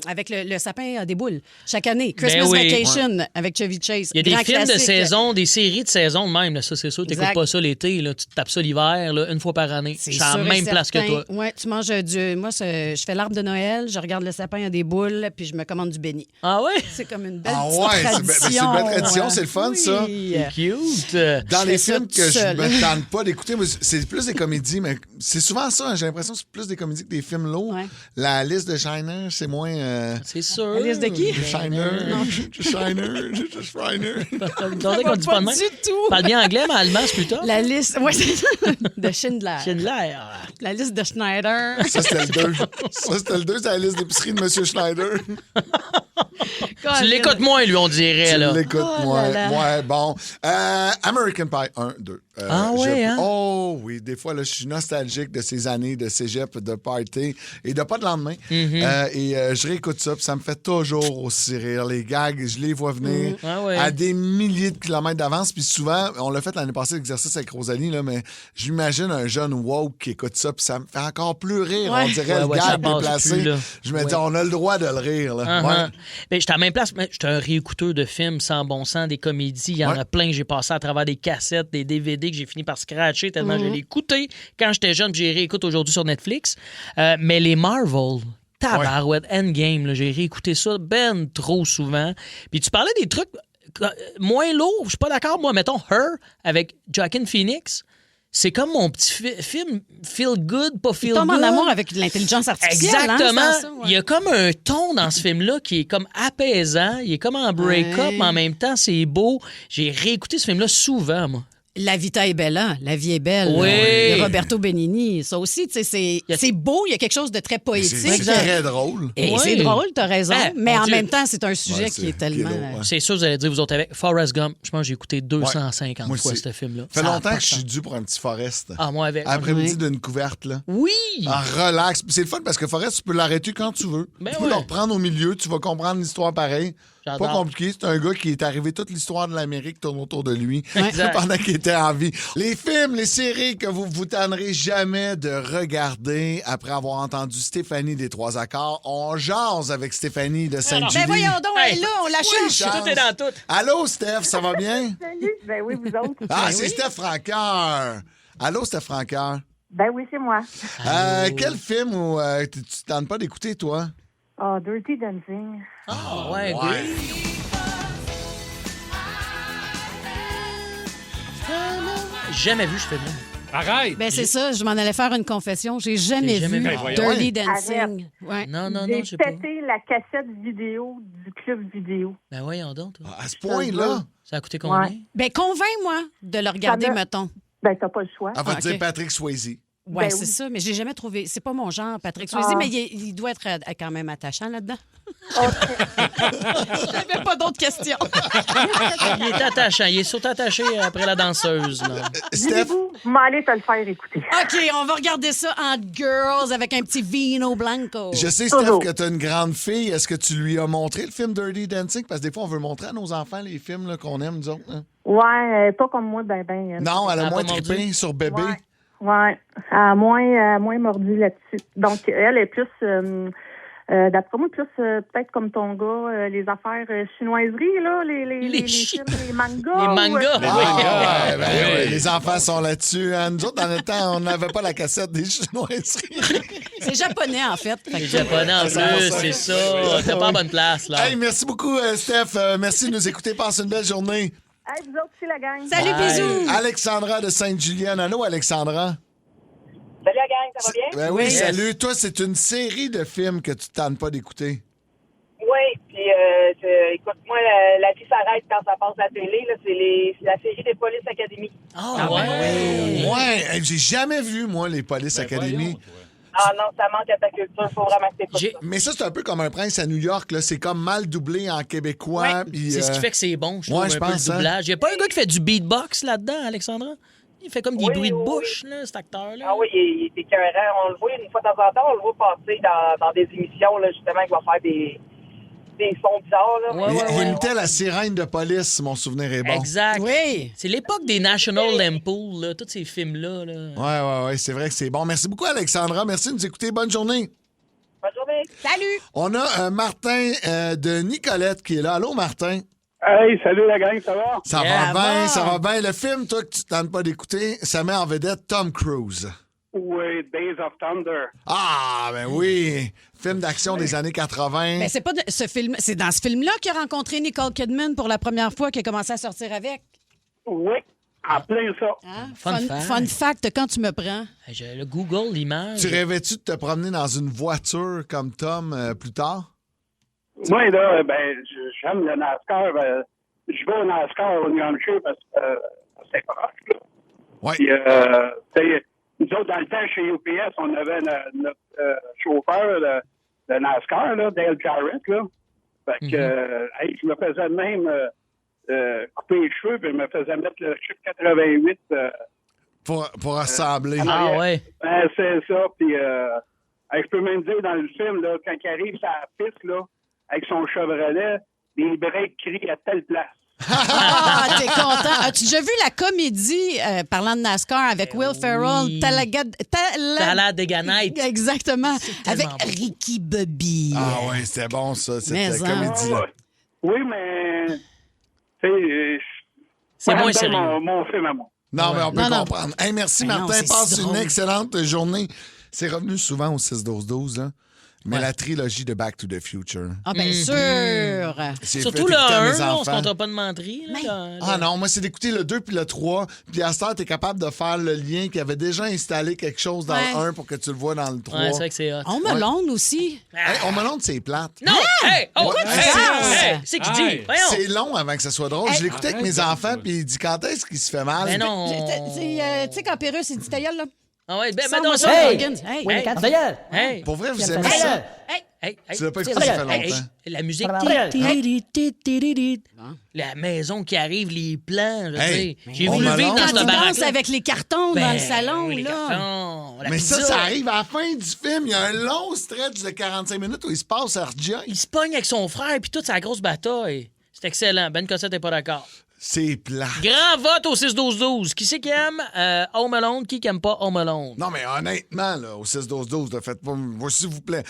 avec le sapin des boules. Chaque année, Christmas Vacation avec Chevy Chase. Il y a des films de saison, des séries de saison même. Là, ça, c'est sûr. Tu n'écoutes pas ça l'été. Là, tu te tapes ça l'hiver, là, une fois par année. C'est à la même place que toi. Oui, tu manges Moi, je fais l'arbre de Noël, je regarde le sapin à des boules, puis je me commande du béni. Ah ouais? C'est comme une belle petite tradition. C'est une belle tradition, c'est le fun, ça. C'est cute. Dans les films que je me tente pas d'écouter, c'est plus des comédies, mais c'est souvent ça. J'ai l'impression que c'est plus des comédies que des films lourds. Ouais. La liste de Shiner, c'est moins... C'est sûr. La liste de qui? Shiner. Qu'on dit pas de même. Du tout. Parle bien anglais, mais allemand, c'est plus tard. La liste, c'est ça. De Schindler. Schindler. La liste de Schneider. Ça, c'était le 2. C'est la liste d'épicerie de M. Schneider. Tu l'écoutes moins, lui, on dirait. Tu l'écoutes moins. Ouais, bon. American Pie 1, 2. Oh oui, des fois, là, je suis nostalgique de ces années de cégep, de party et de pas de lendemain. Et je réécoute ça, puis ça me fait toujours aussi rire. Les gags, je les vois venir à des milliers de kilomètres d'avance. Puis souvent, on l'a fait l'année passée, l'exercice avec Rosalie, là, mais j'imagine un jeune woke qui écoute ça, puis ça me fait encore plus rire. On dirait le gag déplacé. Je me dis, on a le droit de le rire. Là. Mais j'étais à la même place. J'étais un réécouteur de films sans bon sens, des comédies. Il y en a plein. J'ai passé à travers des cassettes, des DVD que j'ai fini par scratcher tellement je l'ai écouté quand j'étais jeune, puis j'ai réécouté aujourd'hui sur Netflix. Mais les Marvel, tabarouette, Endgame, là, j'ai réécouté ça trop souvent. Puis tu parlais des trucs moins lourds, je suis pas d'accord. Moi, mettons Her avec Joaquin Phoenix. C'est comme mon petit film feel good, pas feel good. Il tombe en amour avec l'intelligence artificielle. Exactement. Hein, ça, Il y a comme un ton dans ce film-là qui est comme apaisant. Il est comme en break-up, mais en même temps, c'est beau. J'ai réécouté ce film-là souvent, moi. La Vita est bella, La vie est belle. Oui. De Roberto Benigni. Ça aussi, tu sais, c'est beau, il y a quelque chose de très poétique. C'est très drôle. Et c'est drôle, t'as raison. Mais en même temps, c'est un sujet qui est tellement... C'est sûr, vous allez dire, vous autres, avec Forrest Gump, je pense que j'ai écouté 250 fois ce film-là. Ça fait longtemps que je suis dû pour un petit Forrest. Ah, moi avec. Après-midi d'une couverte, là. Oui! Relax. C'est le fun parce que Forrest, tu peux l'arrêter quand tu veux. Tu peux le reprendre au milieu, tu vas comprendre l'histoire pareil. J'adore. Pas compliqué. C'est un gars qui est arrivé, toute l'histoire de l'Amérique tourne autour de lui Exact. pendant qu'il était en vie. Les films, les séries que vous vous tannerez jamais de regarder après avoir entendu Stéphanie des Trois Accords. On jase avec Stéphanie de Sainte-Julie. Ben voyons donc, elle est là, on la Oui, cherche. chance. Tout est dans tout. Allô, Steph, ça va bien? Salut. Ben oui, vous autres. Ah, Ben c'est oui. Steph Francoeur. Allô, Steph Francoeur. Ben oui, c'est moi. Quel film où tu ne tentes pas d'écouter, toi? Oh, Dirty Dancing. Ah, ouais, Jamais vu ce film-là. Arrête! Ben c'est ça, je m'en allais faire une confession. J'ai jamais vu Dirty Dancing. Ouais. Non, J'ai pété la cassette vidéo du club vidéo. Ben voyons donc, toi. À ce point-là? Ça a coûté combien? Ouais. Ben convainc-moi de le regarder, Ça me- mettons. Ben, t'as pas le choix. Elle va Ah, te dire ok. Patrick Swayze. Ouais, Ben c'est oui. ça, mais j'ai jamais trouvé. C'est pas mon genre, Patrick Swayze, Ah. mais il doit être quand même attachant là-dedans. J'avais pas d'autres questions. Il est attachant. Il est surtout attaché après la danseuse. Là. Dis-vous, m'allez te le faire écouter. OK, on va regarder ça en girls avec un petit vino blanco. Je sais, Steph, que tu as une grande fille. Est-ce que tu lui as montré le film Dirty Dancing? Parce que des fois, on veut montrer à nos enfants les films là, qu'on aime, nous autres. Hein. Ouais, pas comme moi, ben. Non, elle a moins pas trippé mordu. sur bébé. Ouais, elle a moins mordu là-dessus. Donc, elle est plus, d'après moi, plus peut-être comme ton gars, les affaires chinoiseries, là, les films, les mangas. Les mangas. ou, Les Ah, ben Oui. oui, les enfants sont là-dessus. Hein. Nous autres, dans le temps, on n'avait pas la cassette des chinoiseries. C'est japonais, en fait. Les Japonais en plus, c'est ça. T'es pas en bonne place, là. Hey, merci beaucoup, Steph. Merci de nous écouter. Passe une belle journée. Hey, vous autres, c'est la gang. Salut, bisous. Alexandra de Sainte-Julienne. Allô, Alexandra? Salut la gang, ça va bien? Ben oui, Yes. salut. Toi, c'est une série de films que tu ne tentes pas d'écouter. Oui, puis écoute, moi, la vie s'arrête quand ça passe à la télé. Là, c'est la série des Police Academy. Ah, ouais. Ouais, hey, j'ai jamais vu, moi, les Police Academy. Ah non, ça manque à ta culture. Faut vraiment que t'écoutes ça. Mais ça, c'est un peu comme Un prince à New York. Là. C'est comme mal doublé en québécois. puis, C'est ce qui fait que c'est bon, je trouve, ouais, je un peu pense, le hein. doublage. Il n'y a pas un gars qui fait du beatbox là-dedans, Alexandra? Il fait comme des Oui, bruits de oui, bouche, là, cet acteur-là. Ah oui, il est écœurant. On le voit une fois de temps en temps, on le voit passer dans des émissions, là, justement, qui va faire des sons bizarres. Là. Il imitait la sirène de police, si mon souvenir est bon. Exact. Oui. C'est l'époque des National Lampoon, là, tous ces films-là. Là. Ouais, c'est vrai que c'est bon. Merci beaucoup, Alexandra. Merci de nous écouter. Bonne journée. Bonne journée. Salut. On a Martin de Nicolette qui est là. Allô, Martin? Hey, salut la gang, ça va? Ça va bien, ça va bien. Le film, toi, que tu ne tentes pas d'écouter, ça met en vedette Tom Cruise. Oui, Days of Thunder. Ah, ben oui. Film d'action des années 80. Mais c'est pas ce film, c'est dans ce film-là qu'il a rencontré Nicole Kidman pour la première fois, qu'il a commencé à sortir avec. Oui, en plein ça. Hein? Fun fact, quand tu me prends. Je le Google l'image. Tu rêvais-tu de te promener dans une voiture comme Tom plus tard? Moi, là, j'aime le NASCAR. Je vais au NASCAR au New Hampshire parce que c'est proche, là. Oui. Puis, nous autres, dans le temps, chez UPS, on avait notre chauffeur de NASCAR, là, Dale Jarrett, là. Fait que, je me faisais même couper les cheveux, puis je me faisais mettre le chiffre 88. Pour assembler. Ah ouais. C'est ça. Puis, je peux même dire dans le film, là, quand il arrive sur la piste, là, avec son Chevrolet, les breaks crient à telle place. Ah, t'es content. As-tu déjà vu la comédie, parlant de NASCAR, avec Will Ferrell, Talladega Nights. Exactement. Avec bon. Ricky Bobby. Ah oui, c'était bon, ça, Mais cette hein. comédie-là. Oui, mais... C'est moins sérieux. Mon film à moi. Non, mais on peut Non, non. comprendre. Hey, merci, Mais non, Martin. c'est Passe si une drôle. excellente journée. C'est revenu souvent au 6-12-12, là. Mais la trilogie de Back to the Future. Ah, bien sûr. C'est Surtout fait le écouter à 1, mes là, on se enfants. comptera pas de menterie. Là, Ah non, moi, c'est d'écouter le 2 puis le 3. Puis à ce temps, t'es capable de faire le lien qu'il avait déjà installé quelque chose dans Ouais. le 1 pour que tu le vois dans le 3. Ouais, c'est vrai que c'est hot. On me l'onde aussi. Hey, on me l'onde, c'est plate. Non! Hey! Oh! Ouais, Hey! C'est qui dit? Voyons! C'est long avant que ça soit drôle. Hey, Je l'écoutais avec mes enfants, puis il dit quand est-ce qu'il se fait mal. Mais non! Tu sais, quand Pérus, il dit ta gueule, là. Ah ouais, ben Sors-moi non, ça, ça! Morgan. Hey! Oui, Hey. ta gueule. Hey! Pour vrai, vous Hey. aimez ça? Hey! Tu l'as pas écouté, ça fait longtemps. La musique. La maison qui arrive, les plans. J'ai voulu vivre dans quand ce tu baraque. danses avec les cartons dans le salon. Oui, les là. cartons, la Mais pizza. ça arrive à la fin du film. Il y a un long stretch de 45 minutes où il se passe à RJ. Il se pogne avec son frère, puis toute sa grosse bataille. C'est excellent. Ben Cossette n'est pas d'accord. C'est plat. Grand vote au 6-12-12. Qui c'est qui aime Home Alone? Qui aime pas Home Alone? Non, mais honnêtement, là, au 6-12-12, faites pas... S'il vous plaît.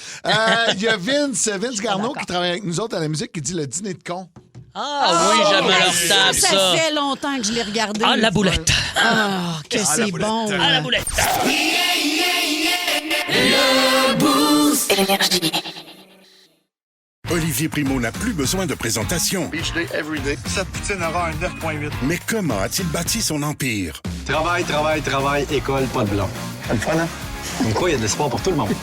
Il y a Vince Garneau qui travaille avec nous autres à la musique qui dit le dîner de con. Ah oui, j'aime leur table, ça. Ça fait longtemps que je l'ai regardé. Ah, la boulette. Ah, que c'est bon. Ah, la boulette. Le Boost Énergie. Olivier Primo n'a plus besoin de présentation. Beach day, everyday. Cette poutine aura un 9.8. Mais comment a-t-il bâti son empire? Travail, école, pas de blanc. C'est le fun, hein? Comme quoi, il y a de l'espoir pour tout le monde.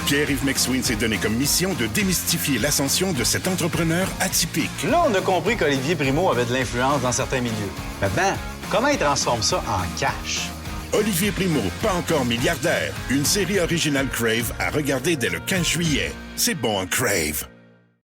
Pierre-Yves McSween s'est donné comme mission de démystifier l'ascension de cet entrepreneur atypique. Là, on a compris qu'Olivier Primo avait de l'influence dans certains milieux. Maintenant, comment il transforme ça en cash? Olivier Primo, pas encore milliardaire. Une série originale Crave à regarder dès le 15 juillet. C'est bon en Crave.